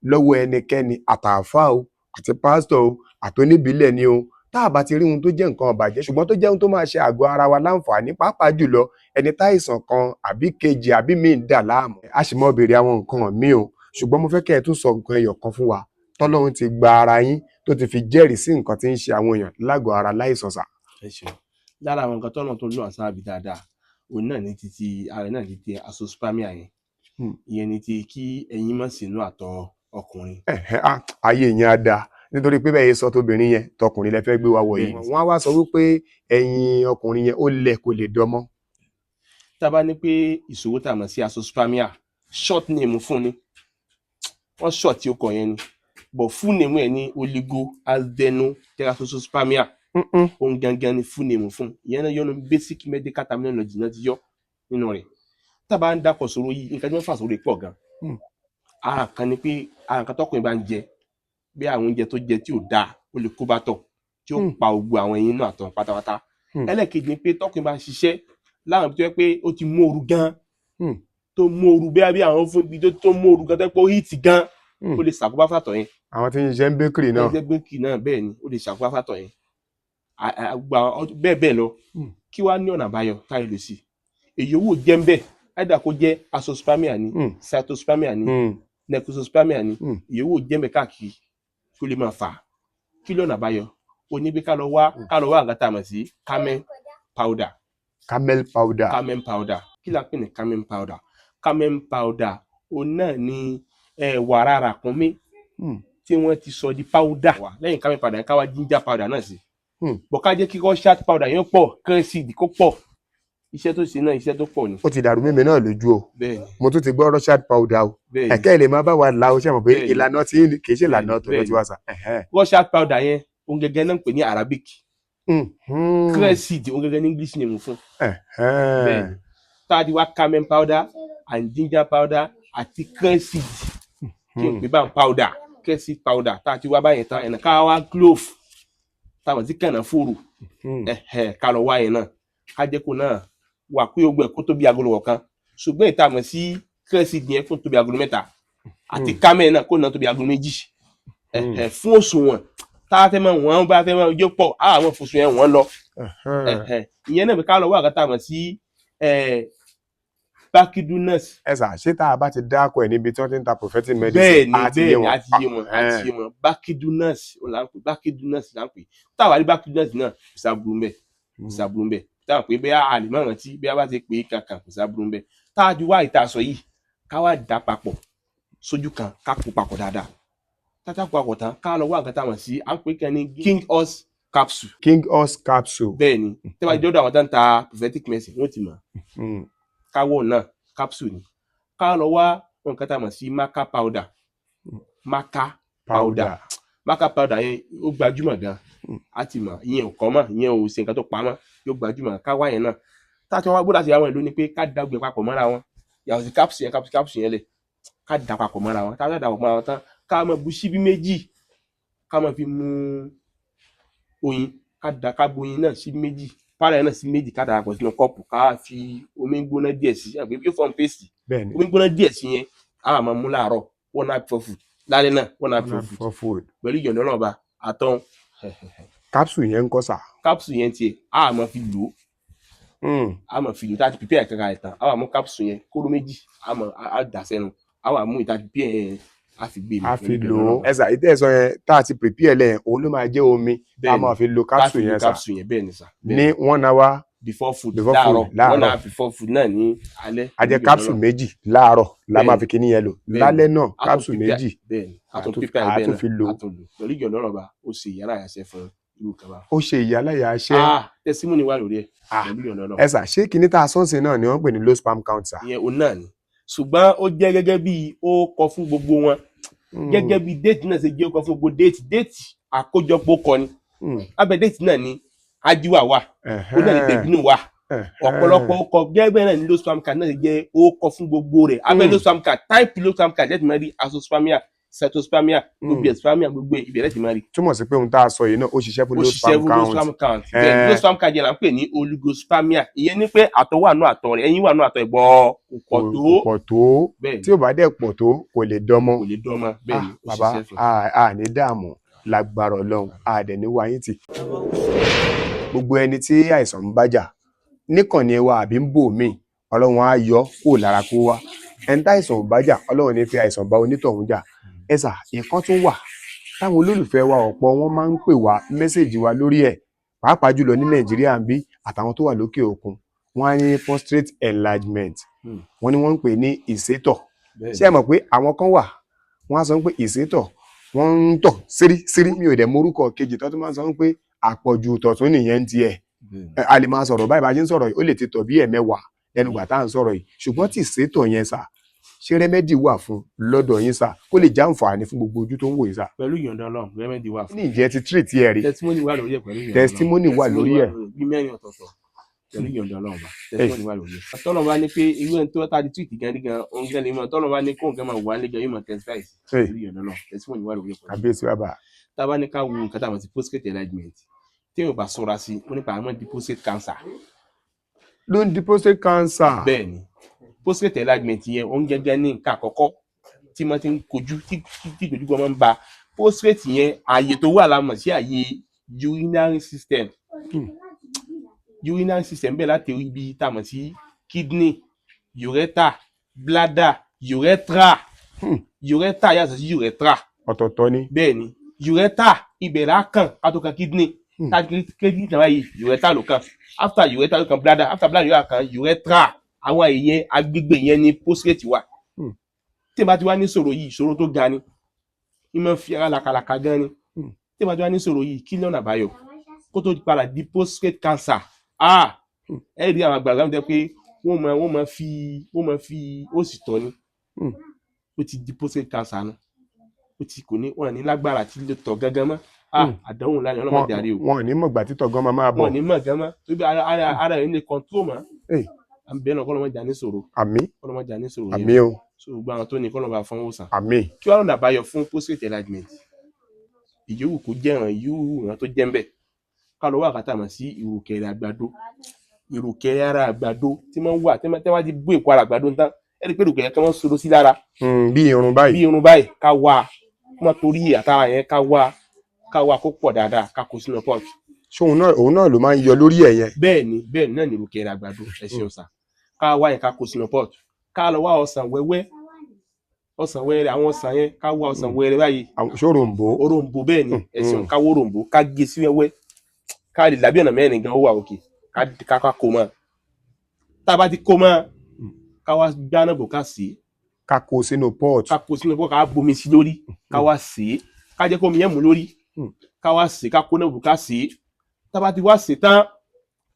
lọ́wọ́ ẹnikẹ́ni àtàfáà o àti pásítọ̀ o àtòníbílẹ̀ ni o tá a bá ti rí ohun tó jẹ́ nǹkan ọ̀bàjẹ́ ṣùgbọ́n tó jẹ́ ohun tó máa ṣe àgọ́ ara wa láǹfààní pàápàá jùlọ ẹni táìsàn kan àbí kejì àbí míì ń dà láàmú a sì mọ́ béèrè àwọn nǹkan míì o ṣùgbọ́n mo fẹ́ kẹ́ ẹ tún sọ nǹkan ẹyọ kan fún wa tọ́lọ́run ti gba ara yín tó ti fi jẹ́rìí sí nǹkan tí ń ṣe àwọn èèyàn lágọ̀ọ́ ara láìsàn sà. ẹ ṣeun lára àwọn nǹkan tọ́nà tó lò àṣà àbí dáadáa òun náà ní títí ààrẹ náà ní ti azoospermia yẹn ìyẹn ní ti kí ẹyin má sínú àtọ̀ ọkùnrin. ayé yẹn á dáa nítorí pé bẹ́ẹ̀ sọ tóbìnrin yẹn tọkùnrin lẹ fẹ́ gbé wa wọ̀ yìí wọ́n á wá sọ wípé ẹyin ọkùnrin yẹn ó lẹ̀ kò lè dọmọ. tá a bá ní pé ìṣòro tá a mọ̀ sí azoospermia short name fún ni wọ́n short tí ó kọ yẹn ni but full name ẹ̀ ní oligoadenoteratospermia ohun gangan ni full name fún ìyẹn náà yọnu basic medical terminology náà ti yọ nínú rẹ̀ tá a bá ń dákọ̀ sọ̀rọ̀ yìí nǹkan tí wọ́n fà sọ̀rọ̀ pọ̀ gan ara kan ni pé ara kan tọkùnrin bá ń jẹ bí àwọn oúnjẹ tó jẹ tí ò dáa ó lè kó bá tọ̀ tí ó pa gbogbo àwọn ẹyin náà àtọ̀ pátápátá ẹlẹ́ẹ̀kejì ni pé tọkùnrin bá ń ṣiṣẹ́ láwọn ibi tó yẹ pé ó ti mú ooru gan tó mú ooru bẹ́ẹ̀ bí àwọn fún ibi tó mú ooru gan tó yẹ pé ó hìtì gan ó lè ṣàkóbá fàtọ̀ yẹn. àwọn tí ń ṣe ń bakery náà. ń ṣe bakery náà bẹ́ẹ̀ ni ó lè ṣàkóbá fàtọ̀ yẹn bẹ́ẹ̀ lọ kí wàá ní ọ̀nà àbáyọ táyé lè sí èyí owó jẹ́ ń bẹ̀ ẹ̀dà kó jẹ́ azoospermia ni cytospermia ni necrospermia ni èyí owó jẹ́ ń bẹ̀ káàkiri tó lè máa fà á kí lọ́nà àbáyọ oníbi ká lọ wá àgàtà àmọ̀ sí camel powder. camel powder kí la pè ní camel powder òun náà ni wàrà ràkúnmí tí wọ́n ti sọ di powder lẹ́yìn camel powder yẹn ká wá ginger powder náà sí bọ̀ ká jẹ́ kíkọ́ chat powder yẹn pọ̀ kẹ́rẹ́sìdì kó pọ̀ iṣẹ́ tó ṣe náà iṣẹ́ tó pọ̀ ni. ó ti dàrú mímí náà lójú o. bẹ́ẹ̀ni mo tún ti gbọ́ Russian powder o. bẹ́ẹ̀ni ẹ̀kẹ́ ilé máa bá wa la o ṣe mọ̀ pé Bẹ́ẹ̀ni. ìlànà tí kì í ṣe ìlànà tó lọ ti wá sà. Russian powder yẹn òun gẹ́gẹ́ náà ń pè ní Arabic Cressid òun gẹ́gẹ́ ní English name fún. bẹ́ẹ̀ni tá a ti wá camen powder and ginger powder àti Cressid kí n pè bá powder Cressid powder tá a ti wá báyẹn tán ẹ̀nà ká wá clove táwọn tí kànáà fòrò ká lọ wá yẹn náà ká jẹ́ kó náà wà pé ogbẹ́ kó tóbi agolo kọ̀ọ̀kan ṣùgbọ́n ìta mọ̀ sí Cressid yẹn kó tóbi agolo 3 àti camen náà kó náà tóbi agolo 2 fún òṣùwọ̀n tá a fẹ́ mọ̀ wọ́n bá fẹ́ mọ̀ yóò pọ̀ àwọn fòṣù yẹn wọ́n lọ ìyẹn náà ká lọ wá àkàtà mọ̀ sí Bacchidunus. ẹ sà ṣé tá a bá ti dáko ẹ níbi tí wọ́n ti ń ta prophetic medicine bẹ́ẹ̀ni àti yé bẹ́ẹ̀ni wọn àti yé wọn Bacchidunus là ń pè Bacchidunus là ń pè táwa rí Bacchidunus náà kò sábúrú mbẹ kò sábúrú mbẹ táwọn pé bẹ́ẹ̀ àlè má rántí bí a bá ti pè é kankan kò sábúrú mbẹ táwa ju wá ìta sọ yìí ká wá dà papọ̀ sójú kan ká kó papọ̀ dáadáa tátà papọ̀ tán ká lọ wá nǹkan táwọn sí à ń pè kàn ní King Horse capsule. King Horse capsule. bẹ́ẹ̀ni tẹ́wá jọ́dọ̀ àwọn tó ń ta prophetic medicine wọ́n ti mọ̀ káwọ́ náà capsule ni ká lọ wá nǹkan tá a mọ̀ sí maca powder maca powder yẹn ó gbajúmọ̀ gan a ti mọ̀ ìyẹn ò kọ́ mọ̀ ìyẹn ò ṣe nǹkan tó pamọ́ yóò gbajúmọ̀ ká wá yẹn náà tá a ti wá gbọ́dọ̀ sí àwọn ìlú ni pé ká dàgbẹ́ papọ̀ mọ́ra wọn yàtọ̀ sí capsule yẹn lẹ̀ ká dà papọ̀ mọ́ra wọn tá a dà papọ̀ mọ́ra wọn tán ká máa bu síbí méjì ká máa fi mu oyin ká bu oyin náà síbí méjì pààrọ̀ náà sí méjì ká darapọ̀ sínú kọ́ọ̀pù ká fi omi gbóná díẹ̀ sí àgbẹ̀ yóò fọ́n pèsè omi gbóná díẹ̀ sí yẹn á máa mú láàárọ̀ 1 hour before food lálẹ́ náà 1 hour before food pẹ̀lú ìyọ̀nà náà bá àtọ́n. capsule yẹn ń kọ́ sà. capsule yẹn tiẹ̀ á máa fi lò ó á máa fi lò tá a ti prepare kankan ìtàn á máa mú capsule yẹn kóró méjì á dà sẹ́nu á máa mú ìta prepare yẹn á fi gbé mi. a fi lò ó ẹ̀sà ìtẹ̀sọ yẹn tá a ti prepare lẹ́yìn òun ló máa jẹ́ omi tá a máa fi lo capsule yẹn sà bẹ́ẹ̀ ni sà. ní 1 hour before food láàárọ̀ 1 hour before food náà ní alẹ́. a jẹ capsule méjì láàárọ̀ la máa fi kíní yẹn lò lálẹ́ náà capsule méjì àtún fi lò pẹ̀lú ìjọ̀nà ọ̀rọ̀ bá ó ṣe ìyára àyàṣẹ fún irú kan bá. ó ṣe ìyálàyà ṣẹ́ testimony wà lórí ẹ̀ pẹ̀lú ìjọ̀nà ọ̀rọ̀. ẹ̀sà ṣé kíní tá a sọ́ọ̀sì náà ni wọ́n ń pè ní low sperm count sà. ìyẹn òun náà ni ṣùgbọ́n ó jẹ́ gẹ́gẹ́ bí ó kọ fún gbogbo wọn gẹ́gẹ́ bí déètì náà ṣe jẹ́ ó kọ fún gbogbo déètì àkójọpọ̀ kọ ni abẹ́ déètì náà ni ajíwà wà ó náà ni dèbínú wà ọ̀pọ̀lọpọ̀ ó kọ gẹ́gẹ́ náà ni low sperm count náà ṣe jẹ́ ó kọ fún gbogbo rẹ̀ abẹ́ low sperm count type low sperm count lẹ́tì máa rí azoospermia cytospermia lubiospermia gbogbo ìbẹ̀rẹ̀ ti máa rí. túmọ̀ sí pé ohun tá a sọ yìí náà ó ṣiṣẹ́ fún low sperm count. bẹ́ẹ̀ low sperm count yẹn là ń pè ní oligospermia ìyẹn ni pé àtọ̀ wà nù àtọ̀ rẹ̀ ẹyin wà nù àtọ̀ ìgbọ́ pọ̀ tó tí ò bá dẹ̀ pọ̀ tó kò lè dánmọ́. bẹ́ẹ̀ ni bàbá a ní dààmú lágbára Ọlọ́run a dẹ̀ ní wáyé tì. gbogbo ẹni tí àìsàn ń bájà níkànnì wa àbí ń bò míì Ọlọ́run á yọ kó lára kó wá ẹni tá àìsàn ò bájà Ọlọ́run ní fi àìsàn bá onítọ̀hún jà. ẹ̀sà nǹkan tún wà táwọn olólùfẹ́ wa ọ̀pọ̀ wọn máa ń pè wá mẹ́sẹ̀jì wa lórí ẹ̀ pàápàá jùlọ ní Nàìjíríà ń bí àtàwọn tó wà lókè òkun wọ́n á ní prostate enlargement wọ́n ní wọ́n ń pè ní ìsétọ̀ ṣé ẹ mọ̀ pé àwọn kan wà wọ́n á sọ pé ìsétọ̀ wọ́n ń tọ̀ sírí mi ò dẹ̀ morúkọ kejì tó tún máa ń sọ pé àpọ̀jù tọ̀tún nìyẹn ń tiẹ̀ a lè máa sọ̀rọ̀ báyìí bá a ṣe ń sọ̀rọ̀ yìí ó lè ti tọ̀ bí ẹ̀mẹ́wàá lẹ́nu gbà tá à ń sọ̀rọ̀ yìí ṣùgbọ́n tí ìsétọ̀ yẹn sà ṣé rẹ́mẹ́dì wà fún lọ́dọ̀ yín sà kó lè já àǹfààní fún gbogbo ojú tó ń wò yín sà. pẹ̀lú ìyọ̀ǹda Ọlọ́run rẹ́mẹ́dì wà fún. ní ìjẹ́ ti treat ẹ̀ rí testimony wà lórí ẹ̀ pẹ̀lú ìyọ̀ǹda Ọlọ́run testimony wà lórí ẹ̀ bí mẹ́rin ọ̀tọ̀ọ̀tọ̀ pẹ̀lú ìyọ̀ǹda Ọlọ́run bá testimony wà lórí ẹ̀. tọ́lọ̀ bá ní pé irú ẹni tó tá di tweet gan òun gan lè mọ̀ tọ́lọ̀ bá ní kóun gan máa wà nígbà yóò mọ̀ testify pẹ̀lú ìyọ̀ǹda Ọlọ́run testimony wà lórí ẹ̀. kábíyèsí bàbá. tá a bá ní ká wo nǹkan tá a mọ̀ sí prostate enlargement tí yóò bá ṣọ́ra sí wọn nípa àwọn di prostate cancer. ló ń di prostate cancer. bẹ́ẹ̀ni prostate enlargement yẹn òun gẹ́gẹ́ ní nǹkan àkọ́kọ́ tí wọ́n ti ń kojú tí ìdojúkọ máa ń ba prostate yẹn ààyè tó wà lámọ̀ sí ààyè urinary system bẹ́ẹ̀ láti ibi tá a mọ̀ sí kidney ureter bladder urethra urethra yàtọ̀ sí urethra ọ̀tọ̀ọ̀tọ̀ ni. bẹ́ẹ̀ni urethra ibẹ̀ là kàn ká tó kan kidney kidney náà yìí urethra ló kàn after urethra ló kàn bladder after bladder yóò kàn urethra àwọn èèyàn agbègbè yẹn ní prostate wà tí bá ti wá ní ìṣòro yìí ìṣòro tó ga ni ìmọ̀ fi ara làkàlàkà gan ni tí bá ti wá ní ìṣòro yìí kí lọ́nà àbáyọ kó tó padà di prostate cancer ẹ rí àwọn àgbàlagbà mi tẹ́ pé wọ́n máa fi ó sì tọ́ ni ó ti di prostate cancer nu ó ti kò ní wọn ní lágbára àti lè tọ̀ gángan mọ́ àdánwò ńlá ni ọlọ́mọdé àrí o wọn ò ní mọ̀gbà títọ̀ gan máa bọ̀ wọn ní mọ̀ gan mọ́ tó bí ara rẹ̀ ní control mọ́ à ń bẹ́ẹ̀ náà kọ́lọ́mọdé àní sọ̀rọ̀ àmín kọ́lọ́mọdé àní sọ̀rọ̀ àmín o so gbogbo àwọn tó ní kọ́lọ́mọdé fún òsàn àmín kí wọ́n lọ́nà àbáyọ fún prostate enlargement ìyówù kó jẹ́ ìran tó jẹ́ ń bẹ̀ ká lọ wá àkàtà mọ̀ sí ìrùkẹ̀rẹ̀ àgbàdo ìrùkẹ̀rẹ̀ ara àgbàdo tí wọ́n wà tí wọ́n ti bó èpo ara àgbàdo tán ẹ̀rí pé ìrùkẹ̀rẹ̀ kan wọ́n sọ̀rọ̀ sí lára bí irun báyìí ká wá wọ́n torí àtàrà yẹn ká wá kó pọ̀ dáadáa ká kó sínú pot. ṣé òun náà ló máa ń yọ lórí ẹ̀ yẹn. bẹ́ẹ̀ ni náà ní ìrùkẹ̀rẹ̀ àgbàdo ẹ̀sìn ọ̀sà ká wá yẹn ká kó sínú pot ká lọ wá ọsàn wẹ́wẹ́ àwọn ọsàn yẹn ká wá ọsàn wẹ́rẹ́ báyìí. òròǹbó bẹ́ẹ̀ ni ẹ̀sìn ká wó òròǹbó ká gé sí wẹ́wẹ́ ká lè dàbí ọ̀nà mẹ́rin gan ó wà òkè ká kó mọ́ tá a bá ti kó mọ́ ká wá gbáná bò ká sè é ká kó sínú pot ká bomi sí lórí ká wá sè é ká jẹ́ kó omi yẹn mú lórí ká wá sè é ká kó náà bò ká sè é tá a bá ti wá sè é tán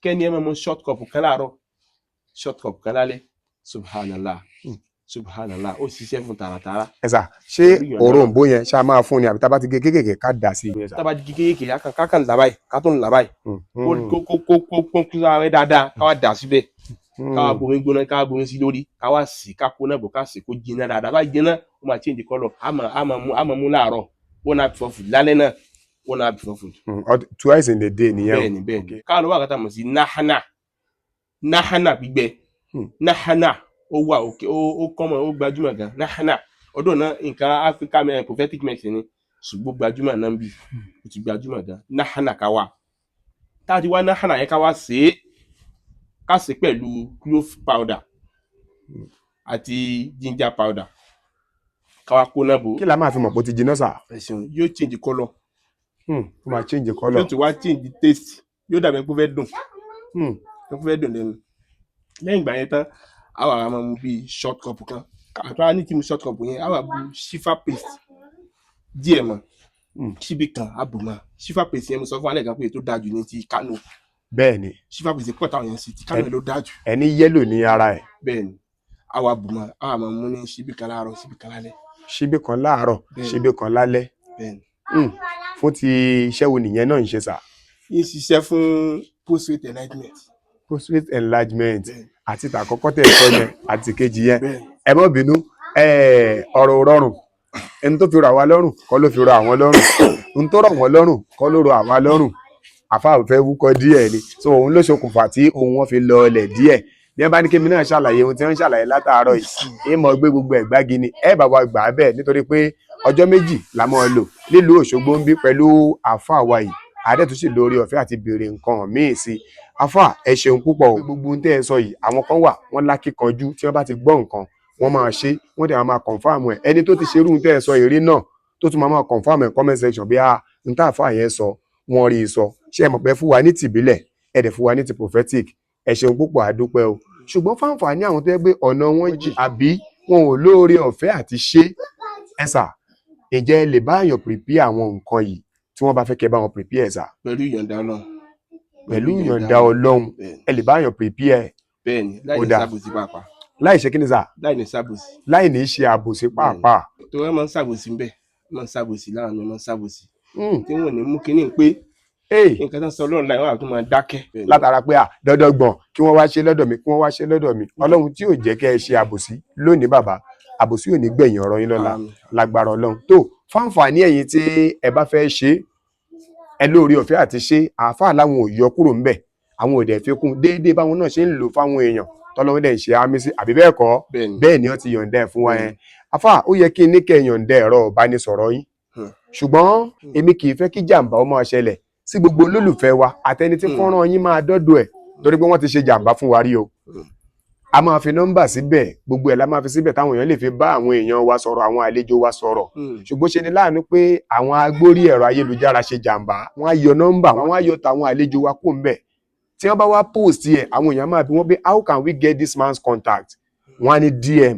kẹ́ni ẹ máa mu short cup kan láàárọ̀ short cup kan lálẹ́ subhanallah ó ṣiṣẹ́ fún tààràtààrà. ẹ sà ṣé òrombó yẹn ṣá máa fún ni àbí tá a bá ti gé kéékèèké ká dà sí i. tá a bá ti gé kéékèèké ká kàn là báyìí ká tó ń là báyìí kó kí ara rẹ dáadáa ká wá dà síbẹ̀ ká wá bomi gbóná ká wá bomi sí lórí ká wá sè ká kó náà bò ká sè kó jiná dáadáa bá jiná ó máa change colour á máa mú láàárọ̀ one hour before food lálẹ́ náà one hour before food. twice in the day nìyẹn. bẹ́ẹ̀ni ká lọ wá àkàtà mọ̀ sí nahana gbígbẹ nahana ó wà òkè ó kọ́mọ̀ ó gbajúmọ̀ gan nahana ọdún náà nǹkan Africa prophetic medicine ni ṣùgbọ́n gbajúmọ̀ náà ń bì ó ti gbajúmọ̀ gan nahana ká wà tá a ti wá nahana yẹn ká wá sè é pẹ̀lú clove powder àti ginger powder ká wá kó náà bò. kí la máa fi mọ̀ pé ó ti jiná sà. ẹ̀sìn yóò change colour. ó máa change colour. yóò tún wá change taste yóò dàbí pé ó fẹ́ dùn. ó fẹ́ dùn lẹ́nu lẹ́yìn ìgbà yẹn tán àwa máa mú bíi short cup kan àtúwá ní kí n short cup yẹn àwa bu shifa paste díẹ̀ mọ́ síbi kan àbò mọ́ shifa paste yẹn mo sọ fún alẹ́ kan pé tó dájú ní ti Kano. bẹ́ẹ̀ni shifa paste pọ̀ táwọn yẹn sì ti Kano ló dájú. ẹni yẹ́lò ní ara ẹ̀. bẹ́ẹ̀ni àwa bù mọ́ àwa máa mú ní síbi kan láàárọ̀ síbi kan lálẹ́. síbi kan láàárọ̀ síbi kan lálẹ́. bẹ́ẹ̀ni. fún ti iṣẹ́ wo nìyẹn náà ń ṣe sà. ń ṣiṣẹ́ fún prostate enlargement. prostate enlargement àti tàkọ́kọ́ tẹ̀ sọ yẹn àti kejì yẹn ẹ má bínú ọ̀rọ̀ rọrùn ẹni tó fi rọ̀ àwa lọ́rùn kọ́ ló fi rọ̀ àwọn lọ́rùn n tó rọ̀ wọ́n lọ́rùn kọ́ ló rọ̀ àwa lọ́rùn àfáàfẹ́ wúkọ́ díẹ̀ ni so òun ló ṣokùnfà tí òun wọn fi lọ ọlẹ̀ díẹ̀ bí ẹ bá ní kémi náà ṣàlàyé ohun tí wọ́n ń ṣàlàyé látàárọ̀ yìí ẹ mọ̀ gbé gbogbo ẹ̀ gbági ni ẹ bá wa gbà á bẹ́ẹ̀ nítorí pé ọjọ́ méjì la mọ̀ lò nílùú Òṣogbo ń bí pẹ̀lú àfáà wa yìí àdẹ́túnṣe lórí ọ̀fẹ́ àti béèrè nǹkan míì sí afa ẹ ṣeun púpọ̀ o gbogbo ohun tẹ́ ẹ sọ yìí àwọn kan wà wọ́n lákíkanjú tí wọ́n bá ti gbọ́ nǹkan wọ́n máa ṣe wọ́n dẹ̀ máa kọ̀nfàmù ẹ̀ ẹni tó ti ṣerú ohun tẹ́ ẹ sọ ìrí náà tó tún máa kọ̀nfàmù ẹ̀ comment section bí n tá àfa yẹn sọ wọ́n rí i sọ ṣé ẹ mọ̀ pé fún wa ní tìbílẹ̀ ẹ dẹ̀ fún wa ní ti prophetic ẹ ṣeun púpọ̀ àdúpẹ́ o ṣùgbọ́n fáǹfààní àwọn tó yẹ pé ọ̀nà wọn jì àbí wọn ò lóore ọ̀fẹ́ àti ṣe ẹ sà ǹjẹ́ ẹ lè bá èèyàn prepare àwọn nǹkan yìí tí wọ́n bá fẹ́ kẹ́ bá wọn prepare sà. pẹ̀lú ìyọ̀ǹda náà pẹ̀lú ìyọ̀ǹda Ọlọ́run ẹ lè bá yàn prepare. bẹ́ẹ̀ni láì ní sábòsí pàápàá. láì ṣe kí ni sà. láì ní sábòsí. láì ní ṣe àbòsí pàápàá. tó wọ́n máa ń sábòsí ń bẹ̀ máa ń sábòsí láwọn ni máa ń sábòsí. tí wọ́n ní mú kínní pé nǹkan tó ń sọ Ọlọ́run láì wọ́n àtún máa dákẹ́. látara pé dandan gbọ̀n kí wọ́n wá ṣe lọ́dọ̀ mi kí wọ́n wá ṣe lọ́dọ̀ mi Ọlọ́run tí ò jẹ́ kẹ́ ẹ ṣe àbòsí lónìí bàbá àbòsí ò ní gbẹ̀yìn ọ̀rọ̀ yín lọ́la lágbára Ọlọ́run tó fáǹfààní ẹ̀yin tí ẹ bá fẹ́ ṣe ẹ lórí ọ̀fẹ́ àti ṣe àáfàá láwọn ò yọ kúrò ńbẹ̀ àwọn òdẹ fi kún déédéé báwọn náà ṣe ń lò fáwọn èèyàn tọ́lọ́wọ́ dẹ̀ ń ṣe àmì sí àbí bẹ́ẹ̀ kọ́ bẹ́ẹ̀ ni wọ́n ti yọ̀ǹda ẹ̀ fún wa yẹn afá ó yẹ kí n ní kẹ́ yọ̀ǹda ẹ̀rọ ìbánisọ̀rọ̀ yín ṣùgbọ́n èmi kì í fẹ́ kí jàǹbá ó máa ṣẹlẹ̀ sí gbogbo olólùfẹ́ wa àtẹni tí fọ́nrán yín máa dọ́dọ̀ ẹ̀ torí pé wọ́n ti ṣe jàǹbá fún wa rí o a máa fi nọ́mbà síbẹ̀ gbogbo ẹ̀ la máa fi síbẹ̀ táwọn èèyàn lè fi bá àwọn èèyàn wa sọ̀rọ̀ àwọn àlejò wa sọ̀rọ̀ ṣùgbọ́n ṣe ni láàánú pé àwọn agbórí ẹ̀rọ ayélujára ṣe jàǹbá wọ́n á yọ nọ́mbà wọ́n á yọ tàwọn àlejò wa kó ń bẹ̀ tí wọ́n bá wá post ẹ̀ àwọn èèyàn máa bi wọ́n pé how can we get this man's contact wọ́n á ní DM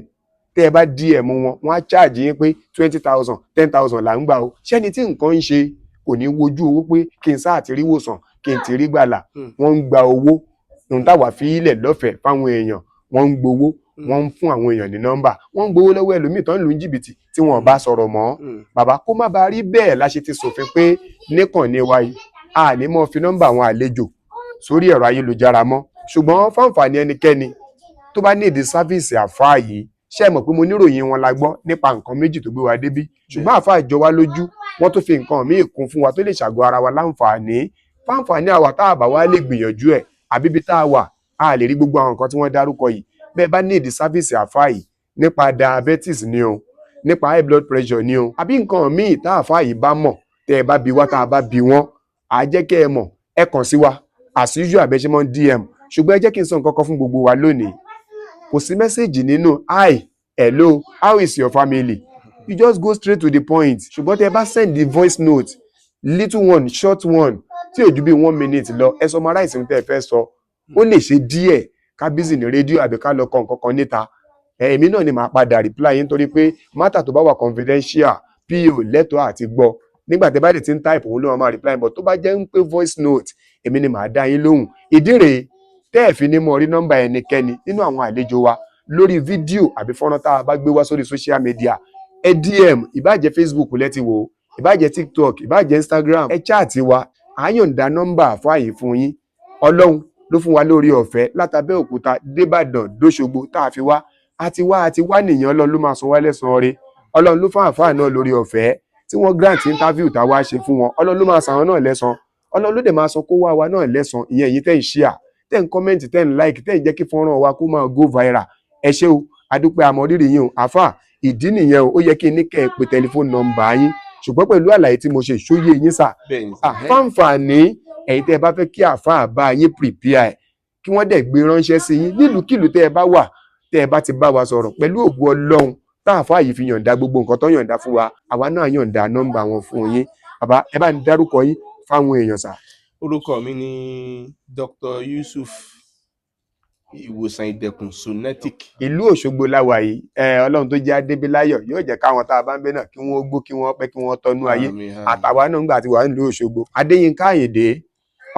tẹ́ ẹ bá DM wọn wọ́n á charge yín pé 20,000 10,000 là ń gbà o ṣẹ́ni tí nǹkan ń ṣe kò ní wojú owó pé kí n sáà ti rí wòsàn kí n ti rí gbàlà wọ́n ń gba owó ohun táwa fi ilẹ̀ lọ́fẹ̀ẹ́ fáwọn èèyàn wọ́n ń gbowó wọ́n ń fún àwọn èèyàn ní nọ́mbà wọ́n ń gbowó lọ́wọ́ ẹlòmíì tó ń lu jìbìtì tí wọ́n bá sọ̀rọ̀ mọ́ bàbá kó má bàa rí bẹ́ẹ̀ la ṣe ti ṣòfin pé níkànnì wa yìí a ní mọ́ fi nọ́mbà àwọn àlejò sórí ẹ̀rọ ayélujára mọ́ ṣùgbọ́n fáǹfààní ẹnikẹ́ni tó bá ní ìdí sáfíìsì àfáà yìí ṣé ẹ mọ̀ pé mo níròyìn wọn la gbọ́ nípa nǹkan méjì tó gbé wa débí ṣùgbọ́n àfáà jọ wá lójú wọ́n tó fi nǹkan míì kún fún wa tó lè ṣàgọ́ ara wa láǹfààní fáǹfààní àwa tá a bá wá lè gbìyànjú ẹ̀ àbíbi tá a wà a lè rí gbogbo àwọn nǹkan tí wọ́n dárúkọ yìí bẹ́ẹ̀ bá ní ìdí sáfíìsì àfáà yìí nípa diabetes ni o nípa high blood pressure ni o àbí nǹkan míì tá àfáà yìí bá mọ̀ tẹ́ ẹ bá bi wá tá a bá bi wọ́n á jẹ́ kẹ́ ẹ mọ̀ ẹ kàn sí wa as usual àbẹ́ṣẹ́mọ́ DM ṣùgbọ́n ẹ jẹ́ kí n sọ nǹkan kan fún gbogbo wa lónìí kò sí mẹ́sẹ̀gì nínú hi hello how is your family you just go straight to the point ṣùgbọ́n tẹ́ ẹ bá send the voice note little one short one tí ò ju bí 1 minute lọ ẹ summarize ohun tẹ́ ẹ fẹ́ sọ ó lè ṣe díẹ̀ ká busy ní rédíò àbí ká lọ kọ nǹkan kan níta èmi náà ni màá padà reply yín nítorí pé matter tó bá wà confidential PO lẹ́tọ̀ọ́ àti gbọ́ nígbà tẹ́ bá lè ti ń type òun ló máa reply but tó bá jẹ́ ń pé voice note èmi ni màá dá yín lóhùn ìdí rèé tẹ́ ẹ̀ fi ní mọ̀ rí nọ́mbà ẹnikẹ́ni nínú àwọn àlejò wa lórí fídíò àbí fọ́nrán tá a bá gbé wá sórí social media ẹ DM ìbájẹ́ Facebook lẹ́ti wò ìbájẹ́ TikTok ìbájẹ́ Instagram ẹ chat wa àyọ̀ǹda nọ́mbà àfáàyè fún yín ọlọ́run ló fún wa lórí ọ̀fẹ́ látàbẹ́òkúta débàdàn dóṣogbo tá a fi wá àti wá nìyẹn ọlọ́run ló máa san wá lẹ́san rẹ̀ ọlọ́run ló fún àfáà náà lórí ọ̀fẹ́ tí wọ́n grant interview tá a wá ṣe fún wọn ọlọ́run ló máa san àwọn náà lẹ́san ọlọ́run ló dẹ̀ máa san kó wá wa náà lẹ́san ìyẹn èyí tẹ́ ń share tẹ́ ń comment tẹ́ ń like tẹ́ ń jẹ́ kí fọ́nrán wa kó máa go viral ẹ ṣé o adúpẹ́ àmọ̀rírì yín o àfáà ìdí nìyẹn o ó yẹ kí n ní kẹ́ ẹ pè tẹlifóònù nọ́mbà yín ṣùgbọ́n pẹ̀lú àlàyé tí mo ṣe ìṣóyè yín sà àfáǹfààní ẹ̀yin tẹ́ ẹ bá fẹ́ kí àfáà bá yín prepare kí wọ́n dẹ̀ gbé ránṣẹ́ sí yín nílùúkìlú tẹ́ ẹ bá wà tẹ́ ẹ bá ti bá wa sọ̀rọ̀ pẹ̀lú ògo Ọlọ́run tá àfáà yìí fi yọ̀ǹda gbogbo nǹkan tó yọ̀ǹda fún wa àwa náà yọ̀ǹda nọ́mbà wọn fún yín bàbá ẹ bá ń dárúkọ yín fáwọn èèyàn sà. orúkọ mi ni Dr. Yusuf ìwòsàn ìdẹ̀kùn Sonetic. ìlú Òṣogbo láwa yìí Ọlọ́run tó jẹ́ adébíláyọ̀ yóò jẹ́ káwọn tá a bá ń bẹ náà kí wọ́n gbó kí wọ́n pẹ́ kí wọ́n tọ́nú ayé àtàwa náà ńgbà tí wà nílùú Òṣogbo. Adéyínká Àyìndé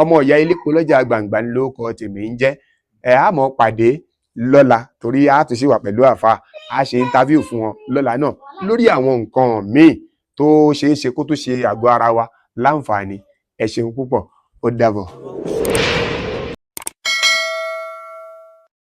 ọmọ ìyá ilépo lọ́jà gbàǹgbà lórúkọ tèmi ń jẹ́ àmọ́ pàdé lọ́la torí a tún ṣì wà pẹ̀lú àfa a ṣe interview fún wọn lọ́la náà lórí àwọn nǹkan míì tó ṣeé ṣe kó tó ṣe àgọ́ ara wa láǹfààní ẹ ṣeun púpọ̀ ó dàbọ̀.